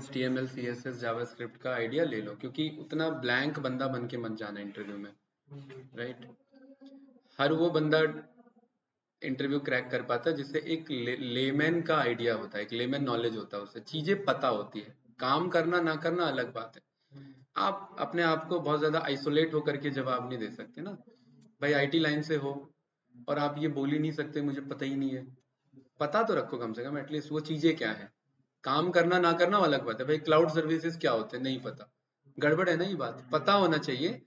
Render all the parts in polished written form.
HTML CSS JavaScript का idea ले लो, क्योंकि उतना ब्लैंक बंदा बन के मत जाना इंटरव्यू में, राइट। हर वो बंदा इंटरव्यू क्रैक कर पाता है जिससे एक लेमैन का आइडिया होता है, एक लेमैन नॉलेज होता है, उससे चीजें पता होती है। काम करना ना करना अलग बात है। आप अपने आप को बहुत ज्यादा आइसोलेट होकर के जवाब नहीं दे सकते ना। भाई आईटी लाइन से हो और आप ये बोल ही नहीं सकते मुझे पता ही नहीं है। पता तो रखो कम से कम, एटलीस्ट वो चीजें क्या है। काम करना ना करना वो अलग बात है। भाई क्लाउड सर्विसेज क्या होते हैं नहीं पता, गड़बड़ है ना, ये बात पता होना चाहिए।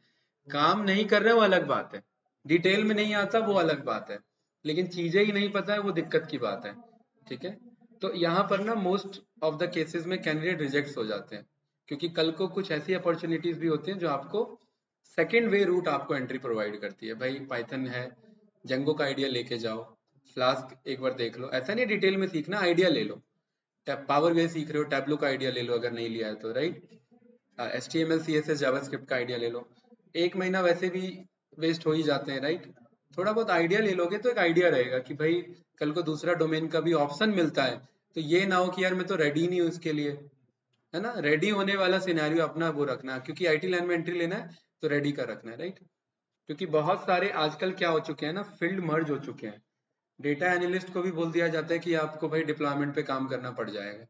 काम नहीं कर रहे वो अलग बात है, डिटेल में नहीं आता वो अलग बात है, लेकिन चीजें ही नहीं पता है वो दिक्कत की बात है। ठीक है। तो यहाँ पर ना मोस्ट ऑफ द केसेस में कैंडिडेट रिजेक्ट हो जाते हैं, क्योंकि कल को कुछ ऐसी अपॉर्चुनिटीज भी होती हैं जो आपको सेकेंड वे रूट आपको एंट्री प्रोवाइड करती है। भाई पाइथन है, जंगो का आइडिया लेके जाओ, फ्लास्क एक बार देख लो, ऐसा नहीं डिटेल में सीखना, आइडिया ले लो। पावर बीआई सीख रहे हो, टैबलो का आइडिया ले लो अगर नहीं लिया है तो, राइट। HTML CSS जावास्क्रिप्ट का आइडिया ले लो। एक महीना वैसे भी वेस्ट हो ही जाते हैं, राइट। थोड़ा बहुत आइडिया ले लोगे तो एक आइडिया रहेगा कि भाई कल को दूसरा डोमेन का भी ऑप्शन मिलता है, तो ये ना हो कि यार मैं तो रेडी नहीं हूँ इसके लिए, है ना। रेडी होने वाला सिनेरियो अपना वो रखना, क्योंकि आईटी लाइन में एंट्री लेना है तो रेडी का रखना है, राइट। क्योंकि बहुत सारे आजकल क्या हो चुके हैं ना, फील्ड मर्ज हो चुके हैं। डेटा एनालिस्ट को भी बोल दिया जाता है कि आपको भाई डिप्लॉयमेंट पे काम करना पड़ जाएगा,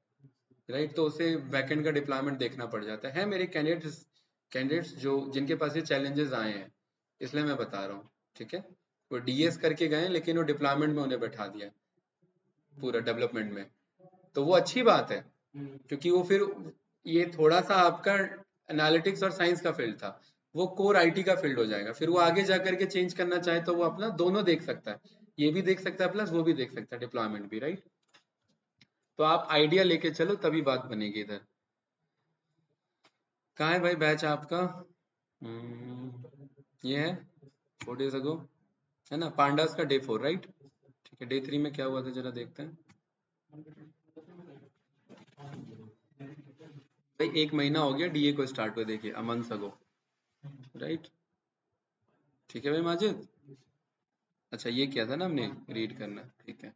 राइट। तो उसे बैकएंड का डिप्लॉयमेंट देखना पड़ जाता है। मेरे कैंडिडेट्स कैंडिडेट्स जो जिनके पास ये चैलेंजेस आए हैं, इसलिए मैं बता रहा हूँ। ठीक है। वो डीएस करके गए लेकिन वो डिप्लॉयमेंट में उन्हें बैठा दिया पूरा डेवलपमेंट में। तो वो अच्छी बात है, क्योंकि वो फिर ये थोड़ा सा आपका एनालिटिक्स और साइंस का फील्ड था, वो कोर आईटी का फील्ड हो जाएगा। फिर वो आगे जा करके चेंज करना चाहे तो वो अपना दोनों देख सकता है, ये भी देख सकता है प्लस वो भी देख सकता है, डिप्लॉयमेंट भी, राइट। तो आप आइडिया लेके चलो तभी बात बनेगी इधर। कहाँ है भाई बैच आपका? ये है 4 days ago, है ना, पांडास का डे 4, राइट। ठीक है, डे 3 में क्या हुआ था जरा देखते हैं। भाई 1 महीना हो गया डीए को स्टार्ट हुए, देखिए अ मंथ अगो, राइट। ठीक है भाई माजिद। अच्छा ये किया था ना हमने, रीड करना, ठीक है।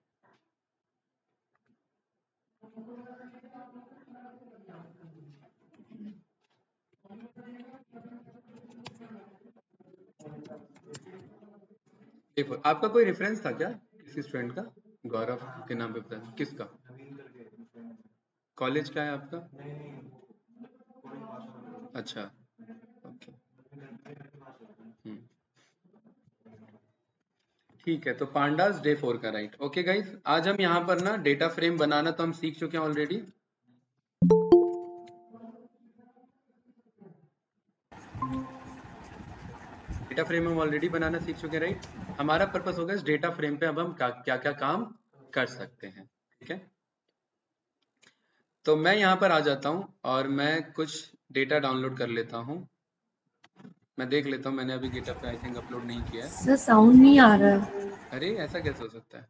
डे 4 आपका कोई रेफरेंस था क्या किसी स्टूडेंट का? गौरव के नाम पे पता किसका? कॉलेज क्या है आपका? अच्छा, ओके। हम्म, ठीक है। तो पांडास डे 4 का, राइट। ओके गाइस, आज हम यहाँ पर ना डेटा फ्रेम बनाना तो हम सीख चुके हैं ऑलरेडी। डेटा फ्रेम हम ऑलरेडी बनाना सीख चुके हैं, राइट। हमारा पर्पस होगा इस डेटा फ्रेम पे अब हम क्या क्या काम कर सकते हैं, ठीक है। तो मैं यहाँ पर आ जाता हूँ और मैं कुछ डेटा डाउनलोड कर लेता हूँ। मैं देख लेता हूँ, मैंने अभी गिटहब पे आई थिंक अपलोड नहीं किया है। सर साउंड नहीं आ रहा है। अरे ऐसा कैसे हो सकता है?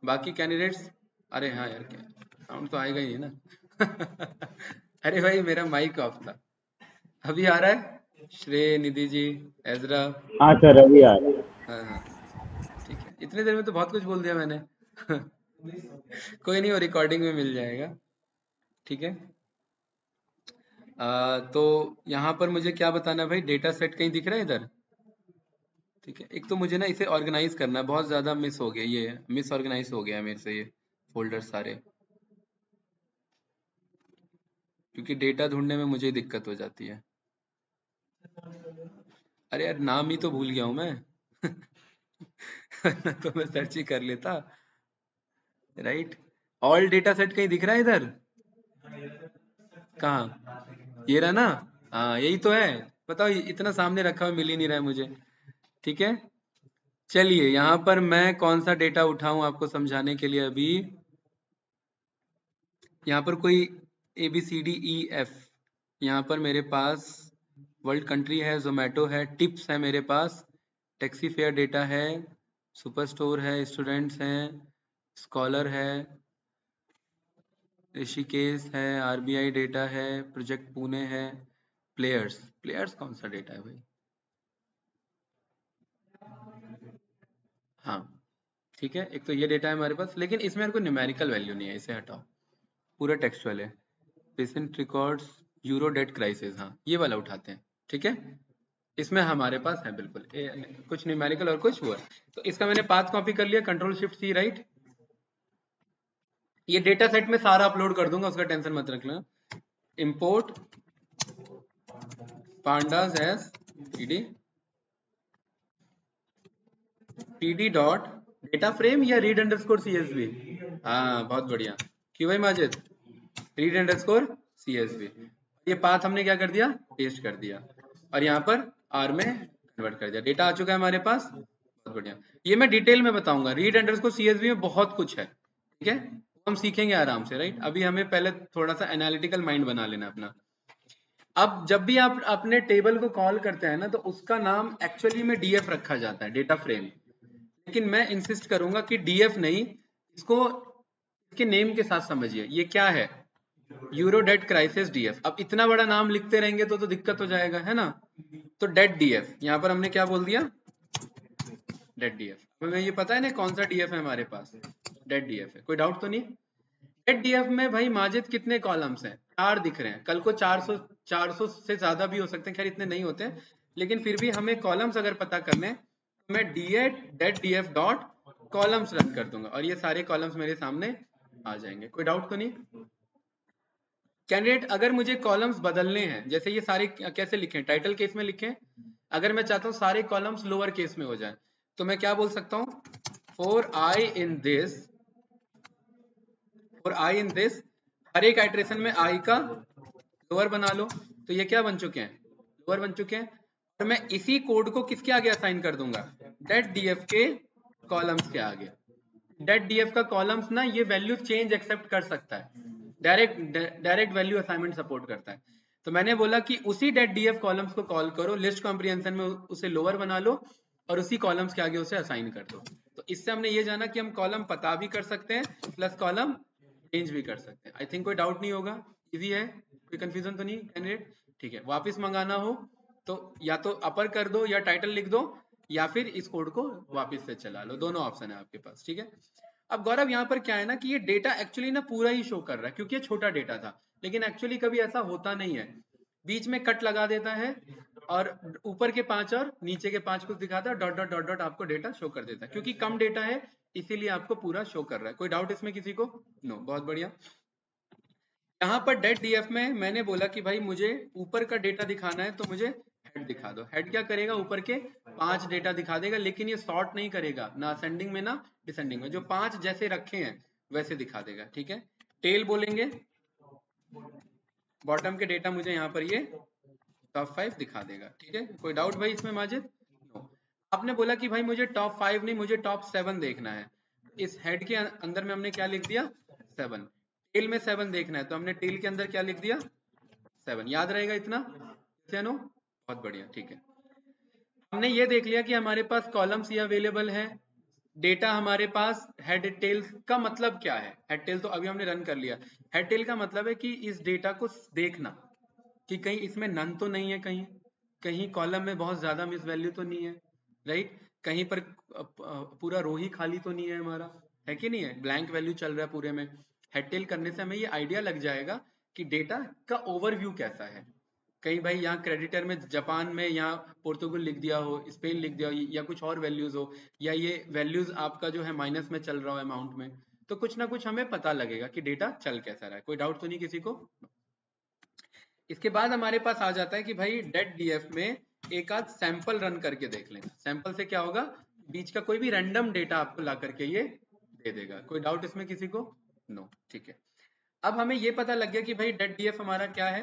बाकी कैंडिडेट्स, अरे हाँ यार, क्या साउंड तो आएगा ही ना। अरे भाई मेरा माइक ऑफ था। अभी आ रहा है? श्रेय, निधि जी, एजरा। हाँ सर अभी आ रहा है। हाँ हाँ, ठीक है। इतने देर में तो बहुत कुछ बोल दिया मैंने। कोई नहीं, वो रिकॉर्डिंग में मिल जाएगा, ठीक है। तो यहाँ पर मुझे क्या बताना है भाई, डेटा सेट कहीं दिख रहा है इधर? ठीक है। एक तो मुझे ना इसे ऑर्गेनाइज करना है, बहुत ज़्यादा मिस हो गया, ये मिस ऑर्गेनाइज हो गया है मेरे से ये फोल्डर सारे, क्योंकि डेटा ढूंढने में मुझे दिक्कत हो जाती है। अरे यार नाम ही तो भूल गया हूँ मैं। तो मैं सर्च ही कर लेता, राइट। ऑल डेटा सेट कहीं दिख रहा है इधर? कहाँ? ये रहा ना? हाँ यही तो है। बताओ इतना सामने रखा हुआ मिल ही नहीं रहा है मुझे। ठीक है। चलिए यहाँ पर मैं कौन सा डेटा उठाऊं आपको समझाने के लिए अभी। यहाँ पर कोई ABCDEF, यहाँ पर मेरे पास वर्ल्ड कंट्री है, जोमेटो है, टिप्स है मेरे पास, टैक्सी फेयर डेटा है, सुपर स्टोर है, स्टूडेंट्स हैं, स्कॉलर है, ऋषिकेश है, RBI डेटा है, प्रोजेक्ट पुणे है, प्लेयर्स। प्लेयर्स कौन सा डेटा है भाई? हाँ ठीक है, एक तो ये डेटा है हमारे पास, लेकिन इसमें मेरे को न्यूमेरिकल वैल्यू नहीं है, इसे हटाओ, पूरा टेक्सचुअल है। Patient records euro debt crisis, हाँ ये वाला उठाते हैं, ठीक है। इसमें हमारे पास है बिल्कुल कुछ न्यूमेरिकल और कुछ हुआ, तो इसका मैंने पाथ कॉपी कर लिया, कंट्रोल शिफ्ट सी, राइट। ये डेटा सेट में सारा अपलोड कर दूंगा, उसका टेंशन मत रखना। Import pandas as pd dot data frame या रीड अंडरस्कोर csv, हाँ बहुत बढ़िया, क्यों भाई माजिद, रीड अंडरस्कोर csv। ये पाथ हमने क्या कर दिया, पेस्ट कर दिया, और यहाँ पर आर में कन्वर्ट कर दिया, डेटा आ चुका है हमारे पास, बहुत बढ़िया। ये मैं डिटेल में बताऊंगा, रीड अंडरस्कोर csv में बहुत कुछ है, ठीक है, हम सीखेंगे आराम से, राइट। अभी हमें पहले थोड़ा सा एनालिटिकल माइंड बना लेना अपना। अब जब भी आप अपने टेबल को कॉल करते हैं ना, तो उसका नाम एक्चुअली में डीएफ रखा जाता है, डेटा फ्रेम, लेकिन मैं इंसिस्ट करूंगा कि डीएफ नहीं, इसको इसके नेम के साथ समझिए, ये क्या है, यूरो डेट क्राइसिस डीएफ। अब इतना बड़ा नाम लिखते रहेंगे तो दिक्कत हो जाएगा, है ना। तो डेट डीएफ, यहाँ पर हमने क्या बोल दिया, डेट डीएफ। हमें ये पता है ना कौन सा डीएफ है हमारे पास, डेट डीएफ है, कोई डाउट तो नहीं। डेट डीएफ में भाई माजिद कितने कॉलम्स हैं, 4 दिख रहे हैं, कल को 400 से ज्यादा भी हो सकते हैं, खैर इतने नहीं होते, लेकिन फिर भी हमें कॉलम्स अगर पता करने, तो मैं debt DF dot columns run कर दूंगा, और ये सारे कॉलम्स मेरे सामने आ जाएंगे, कोई डाउट तो नहीं। कैंडिडेट अगर मुझे कॉलम्स बदलने हैं, जैसे ये सारे कैसे लिखें, टाइटल केस में लिखें, अगर मैं चाहता हूँ सारे कॉलम्स लोअर केस में हो जाए, तो मैं क्या बोल सकता हूँ, फॉर आई इन दिस, हर एक आइट्रेशन में आई का लोअर बना लो, तो ये क्या बन चुके हैं, लोअर बन चुके हैं। और मैं इसी कोड को किसके आगे असाइन कर दूंगा, डेट डीएफ के कॉलम्स के आगे। डेट डीएफ का कॉलम्स ना ये वैल्यू चेंज एक्सेप्ट कर सकता है, डायरेक्ट वैल्यू असाइनमेंट सपोर्ट करता है। तो मैंने बोला कि उसी डेट डीएफ कॉलम्स को कॉल करो, लिस्ट कॉम्प्रिहेंशन में उसे लोअर बना लो, और उसी कॉलम्स के आगे उसे असाइन कर दो। तो इससे हमने ये जाना कि हम कॉलम पता भी कर सकते हैं, प्लस कॉलम चेंज भी कर सकते हैं। आई थिंक कोई डाउट नहीं होगा, इजी है, कोई कंफ्यूजन तो नहीं कैंडिडेट, ठीक है। वापस मंगाना हो तो या तो अपर कर दो या टाइटल लिख दो, या फिर इस कोड को वापस से चला लो, दोनों ऑप्शन है आपके पास, ठीक है। अब गौरव यहाँ पर क्या है ना कि ये डेटा एक्चुअली ना पूरा ही शो कर रहा है, क्योंकि ये छोटा डेटा था, लेकिन एक्चुअली कभी ऐसा होता नहीं है, बीच में कट लगा देता है, और ऊपर के 5 और नीचे के 5 कुछ दिखाता है, डॉट डॉट डॉट डॉट आपको डेटा शो कर देता है, क्योंकि कम डेटा है इसीलिए आपको पूरा शो कर रहा है। कोई डाउट इसमें किसी को, नो, बहुत बढ़िया। यहाँ पर डेट डीएफ में मैंने बोला कि भाई मुझे ऊपर का डेटा दिखाना है, तो मुझे हेड दिखा दो। हेड क्या करेगा, ऊपर के 5 डेटा दिखा देगा, लेकिन ये सॉर्ट नहीं करेगा, ना असेंडिंग में ना डिसेंडिंग में, जो 5 जैसे रखे हैं वैसे दिखा देगा, ठीक है। टेल बोलेंगे, बॉटम के डेटा मुझे यहाँ पर ये टॉप 5 दिखा देगा, ठीक है। कोई डाउट भाई इसमें माजिद, नो। आपने बोला कि भाई मुझे टॉप 5 नहीं, मुझे टॉप 7 देखना है, इस हेड के अंदर में हमने क्या लिख दिया, 7। टेल में 7 देखना है, तो हमने टेल के अंदर क्या लिख दिया, 7। याद रहेगा इतना, नो, बहुत बढ़िया, ठीक है। हमने ये देख लिया कि हमारे पास कॉलम्स ये अवेलेबल है, डेटा हमारे पास हेड टेल का मतलब क्या है, हेड टेल तो अभी हमने रन कर लिया। हेड टेल का मतलब है कि इस डेटा को देखना कि कहीं इसमें नन तो नहीं है, कहीं कहीं कॉलम में बहुत ज्यादा मिस वैल्यू तो नहीं है, राइट, कहीं पर पूरा रो ही खाली तो नहीं है हमारा, है कि नहीं है, ब्लैंक वैल्यू चल रहा है पूरे में। हेड टेल करने से हमें ये आइडिया लग जाएगा कि डेटा का ओवरव्यू कैसा है। कहीं भाई यहाँ क्रेडिटर में जापान में यहाँ पोर्तुगल लिख दिया हो, स्पेन लिख दिया हो, या कुछ और वैल्यूज हो, या ये वैल्यूज आपका जो है माइनस में चल रहा हो अमाउंट में, तो कुछ ना कुछ हमें पता लगेगा कि डेटा चल कैसा रहा है। कोई डाउट तो नहीं किसी को। इसके बाद हमारे पास आ जाता है कि भाई डेट डीएफ में एक आध सैंपल रन करके देख लेना। सैंपल से क्या होगा, बीच का कोई भी रैंडम डेटा आपको ला करके ये दे देगा। कोई डाउट इसमें किसी को, नो, ठीक है। अब हमें ये पता लग गया कि भाई डेट डीएफ हमारा क्या है,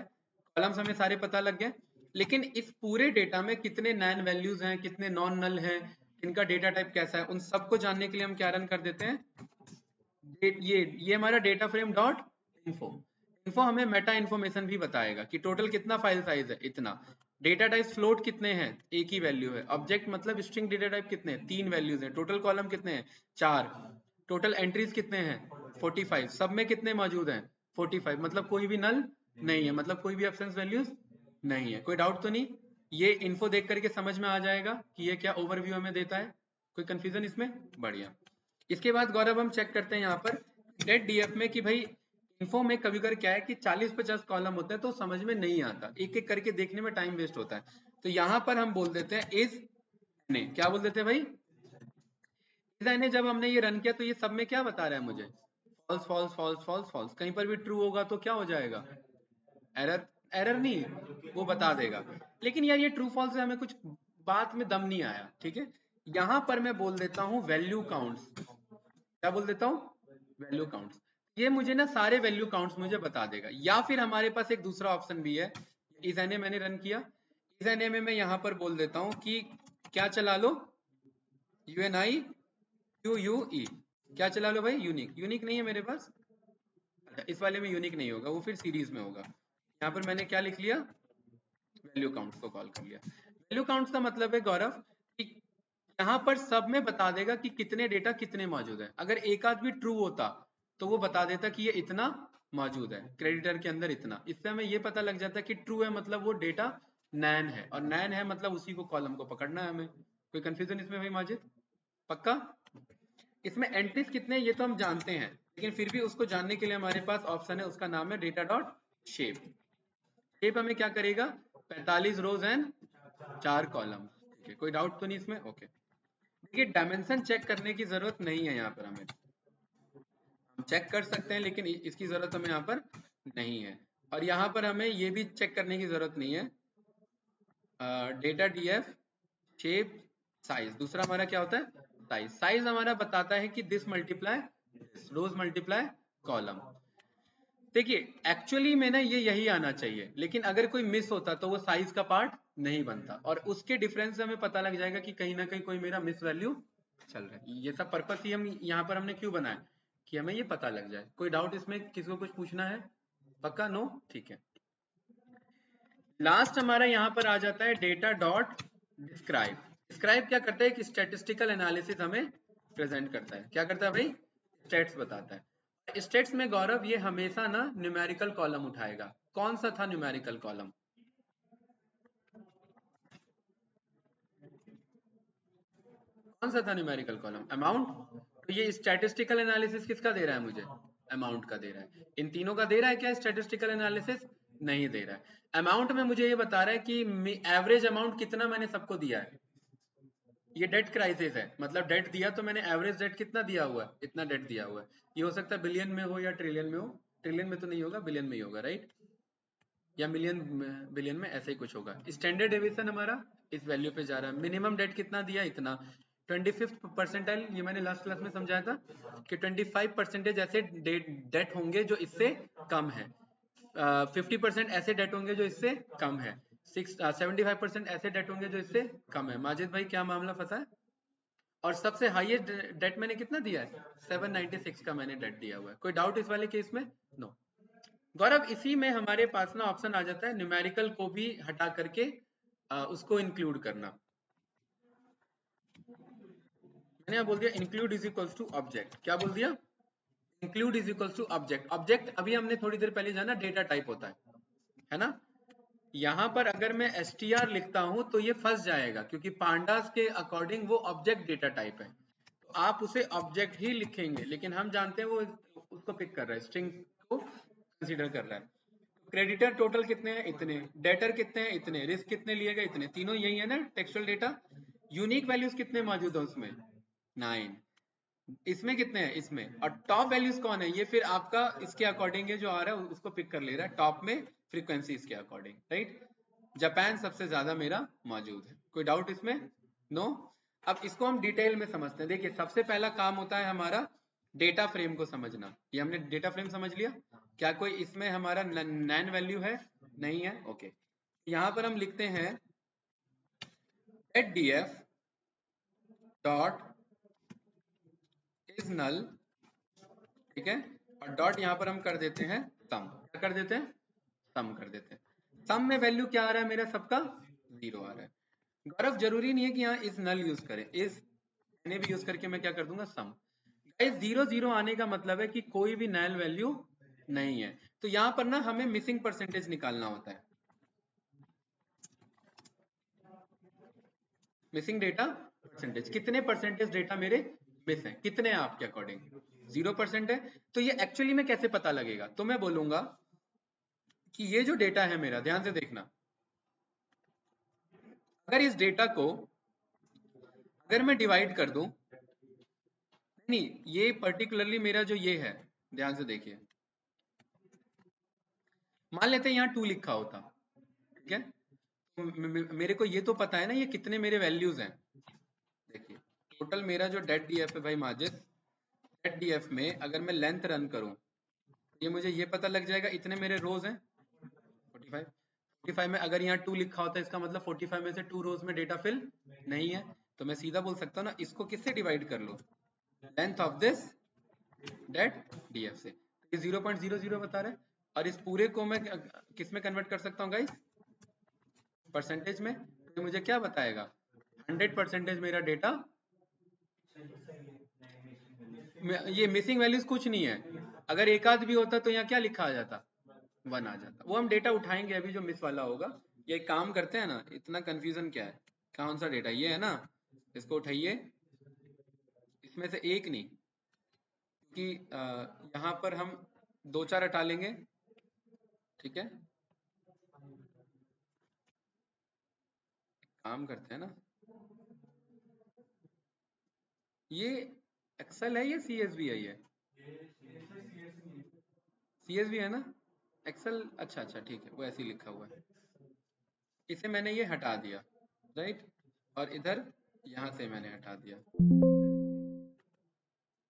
कॉलम्स हमें सारे पता लग गए, लेकिन इस पूरे डेटा में कितने नैन वैल्यूज हैं, कितने नॉन नल हैं, इनका डेटा टाइप कैसा है, उन सबको जानने के लिए हम क्या रन कर देते हैं, ये हमारा data frame dot info. Info हमें मेटा इन्फॉर्मेशन भी बताएगा कि टोटल कितना फाइल साइज है, इतना। डेटा टाइप फ्लोट कितने हैं, एक ही वैल्यू है। ऑब्जेक्ट मतलब स्ट्रिंग डेटा टाइप कितने हैं, 3 वैल्यूज हैं। टोटल कॉलम कितने हैं, 4। टोटल एंट्रीज कितने हैं, 45। सब में कितने मौजूद हैं, 45, मतलब कोई भी नल नहीं है, मतलब कोई भी एब्सेंस वैल्यूज नहीं है। कोई डाउट तो नहीं, ये इन्फो देख करके समझ में आ जाएगा कि ये क्या ओवरव्यू हमें देता है। कोई कंफ्यूजन इसमें, बढ़िया। इसके बाद गौरव हम चेक करते हैं यहाँ पर डेट डीएफ में कि भाई इन्फो में कभी कभी क्या है कि 40-50 कॉलम होता है तो समझ में नहीं आता, एक एक करके देखने में टाइम वेस्ट होता है। तो यहाँ पर हम बोल देते हैं इज एन, क्या बोल देते हैं भाई, इज एन। जब हमने ये रन किया तो ये सब में क्या बता रहा है मुझे, false false false false false. कहीं पर भी ट्रू होगा तो क्या हो जाएगा, एरर। एरर नहीं, वो बता देगा। लेकिन यार ये ट्रू फॉल्स से हमें कुछ बात में दम नहीं आया, ठीक है। यहां पर मैं बोल देता हूं वैल्यू काउंट्स, क्या बोल देता हूं, वैल्यू काउंट्स। ये मुझे ना सारे वैल्यू काउंट्स मुझे बता देगा। या फिर हमारे पास एक दूसरा ऑप्शन भी है, इस एनए मैंने रन किया, इस एनए में मैं यहां पर बोल देता हूं कि क्या चला लो, यूएनआई QUE, क्या चला लो भाई, यूनिक। यूनिक नहीं है मेरे पास, अच्छा इस वाले में यूनिक नहीं होगा, वो फिर सीरीज में होगा। यहाँ पर मैंने क्या लिख लिया, वैल्यू काउंट्स को कॉल कर लिया। वैल्यू काउंट्स का मतलब है गौरव कि यहाँ पर सब में बता देगा कि कितने डेटा कितने मौजूद है। अगर एक आध भी ट्रू होता तो वो बता देता कि ये इतना मौजूद है क्रेडिटर के अंदर इतना। इससे हमें ये पता लग जाता है कि ट्रू है मतलब वो डेटा नैन है, और नैन है मतलब उसी को कॉलम को पकड़ना है हमें। कोई कंफ्यूजन इसमें भाई माजिद, पक्का। इसमें एंट्रीज कितने हैं ये तो हम जानते हैं, लेकिन फिर भी उसको जानने के लिए हमारे पास ऑप्शन है, उसका नाम है डेटा डॉट शेप। शेप हमें क्या करेगा, 45 रोज एंड 4 कॉलम। ठीक है, कोई डाउट तो नहीं इसमें, ओके। देखिए डायमेंशन चेक करने की जरूरत नहीं है यहाँ पर हमें, हम चेक कर सकते हैं लेकिन इसकी जरूरत हमें यहाँ पर नहीं है। और यहाँ पर हमें ये भी चेक करने की जरूरत नहीं है, डेटा डीएफ शेप साइज। दूसरा हमारा क्या होता है, साइज। साइज हमारा बताता है कि this multiply rows multiply column. देखिए एक्चुअली में ना ये यही आना चाहिए, लेकिन अगर कोई मिस होता तो वो साइज का पार्ट नहीं बनता, और उसके डिफरेंस से हमें पता लग जाएगा कि कहीं ना कहीं कोई मेरा मिस वैल्यू चल रहा है। ये सब पर्पस ही हम यहाँ पर हमने क्यों बनाया, कि हमें ये पता लग जाए। कोई डाउट इसमें, किसी को कुछ पूछना है, पक्का, नो, ठीक है। लास्ट हमारा यहाँ पर आ जाता है डेटा डॉट डिस्क्राइब। डिस्क्राइब क्या करता है, कि स्टैटिस्टिकल एनालिसिस हमें प्रेजेंट करता है। क्या करता है भाई, स्टेट्स बताता है। स्टेट्स में गौरव ये हमेशा ना न्यूमेरिकल कॉलम उठाएगा। कौन सा था न्यूमेरिकल कॉलम, कौन सा था न्यूमेरिकल कॉलम, अमाउंट। तो ये स्टैटिस्टिकल एनालिसिस किसका दे रहा है मुझे, अमाउंट का दे रहा है। इन तीनों का दे रहा है क्या स्टैटिस्टिकल एनालिसिस, नहीं दे रहा है। अमाउंट में मुझे ये बता रहा है कि एवरेज अमाउंट कितना मैंने सबको दिया है। ये डेट क्राइसिस है, मतलब डेट दिया तो मैंने एवरेज डेट कितना दिया हुआ है, इतना डेट दिया हुआ है। ये हो सकता है बिलियन में हो या ट्रिलियन में हो, ट्रिलियन में तो नहीं होगा, बिलियन में ही होगा, राइट, या मिलियन, बिलियन में, ऐसे ही कुछ होगा। स्टैंडर्ड डेविएशन हमारा इस वैल्यू पे जा रहा है। मिनिमम डेट कितना दिया, इतना। 25th परसेंटाइल, ये मैंने लास्ट क्लास में समझाया था कि 25% ऐसे डेट होंगे जो इससे कम है, 50% ऐसे डेट होंगे जो इससे कम है, 75% ऐसे डेट होंगे जो इससे कम है। माजिद भाई क्या मामला फंसा है। और सबसे हाईएस्ट डेट मैंने कितना दिया है, 796 का मैंने डेट दिया हुआ है। कोई डाउट इस वाले केस में, नो। गौरव इसी में हमारे पास ना ऑप्शन आ जाता है न्यूमेरिकल को भी हटा करके उसको इंक्लूड करना। मैंने यहाँ बोल दिया include is equals to object. क्या बोल दिया, include is equals to object. Object अभी हमने थोड़ी देर पहले जाना डेटा टाइप होता है ना। यहाँ पर अगर मैं str लिखता हूं तो ये फंस जाएगा, क्योंकि पांडास के अकॉर्डिंग वो ऑब्जेक्ट डेटा टाइप है, तो आप उसे ऑब्जेक्ट ही लिखेंगे। लेकिन हम जानते हैं वो उसको पिक कर रहा है, स्ट्रिंग को कंसीडर कर रहा है। क्रेडिटर टोटल कितने हैं, इतने। डेटर कितने हैं, इतने। रिस्क कितने लिए गए, इतने। तीनों यही है ना टेक्सचुअल डेटा। यूनिक वैल्यूज कितने मौजूद है उसमें, 9। इसमें कितने हैं, इसमें। और टॉप वैल्यूज कौन है, ये फिर आपका इसके अकॉर्डिंग है जो आ रहा है उसको पिक कर ले रहा है, टॉप में फ्रीक्वेंसी इसके अकॉर्डिंग, राइट। जापान सबसे ज्यादा मेरा मौजूद है। कोई डाउट इसमें, नो। अब इसको हम डिटेल में समझते हैं। देखिए सबसे पहला काम होता है हमारा डेटा फ्रेम को समझना। ये हमने डेटा फ्रेम समझ लिया। क्या कोई इसमें हमारा नैन वैल्यू है, नहीं है, ओके। यहाँ पर हम लिखते हैं at df dot is null, ठीक है। और डॉट यहाँ पर हम कर देते हैं सम। क्या कर देते हैं, सम कर देते हैं। सम में वैल्यू क्या आ रहा है मेरा सबका, 0 आ रहा है। गौरव जरूरी नहीं है कि यहाँ इस नल यूज करें, इस मैंने भी यूज करके मैं क्या कर दूंगा, सम। गाइस 0 0 आने का मतलब है कि कोई भी नल वैल्यू नहीं है। तो यहाँ पर ना हमें मिसिंग परसेंटेज निकालना होता है। मिसिंग डेटा परसेंटेज, कितने परसेंटेज डेटा मेरे मिस हैं, कितने हैं आपके अकॉर्डिंग, 0% है, तो ये एक्चुअली में कैसे पता लगेगा? तो मैं बोलूंगा कि ये जो डेटा है मेरा, ध्यान से देखना, अगर इस डेटा को अगर मैं डिवाइड कर दूं, नहीं ये पर्टिकुलरली मेरा जो ये है, ध्यान से देखिए, मान लेते हैं यहाँ 2 लिखा होता, ठीक है, तो मेरे को ये तो पता है ना ये कितने मेरे वैल्यूज हैं। देखिए टोटल मेरा जो डेट डीएफ है भाई माजिद, डेट डीएफ में अगर मैं लेंथ रन करूं, ये मुझे ये पता लग जाएगा इतने मेरे रोज हैं 45। 45 में अगर यहाँ 2 लिखा होता है, इसका मतलब 45 में से 2 रोज में डेटा फिल नहीं है, तो मैं सीधा बोल सकता हूँ ना, इसको किससे डिवाइड कर लो, length of this date DF से। ये 0.00 बता रहा है, और इस पूरे को मैं किस में कन्वर्ट कर सकता हूँ गाइस, परसेंटेज में। तो मुझे क्या बताएगा, 100% मेरा डेटा, ये मिसिंग वैल्यूज कुछ नहीं है, अगर एक आध भी होता तो यहाँ क्या लिखा आ जाता, 1 आ जाता। वो हम डेटा उठाएंगे अभी जो मिस वाला होगा। ये काम करते हैं ना, इतना कंफ्यूजन क्या है, कौन सा डेटा ये है ना, इसको उठाइए, इसमें से एक नहीं, क्योंकि यहाँ पर हम 2-4 हटा लेंगे, ठीक है, काम करते हैं ना, ये एक्सेल है, ये सीएसवी है, ये सीएसवी है ना, एक्सेल, अच्छा अच्छा ठीक है, वो ऐसे ही लिखा हुआ है, इसे मैंने ये हटा दिया, राइट, और इधर यहाँ से मैंने हटा दिया।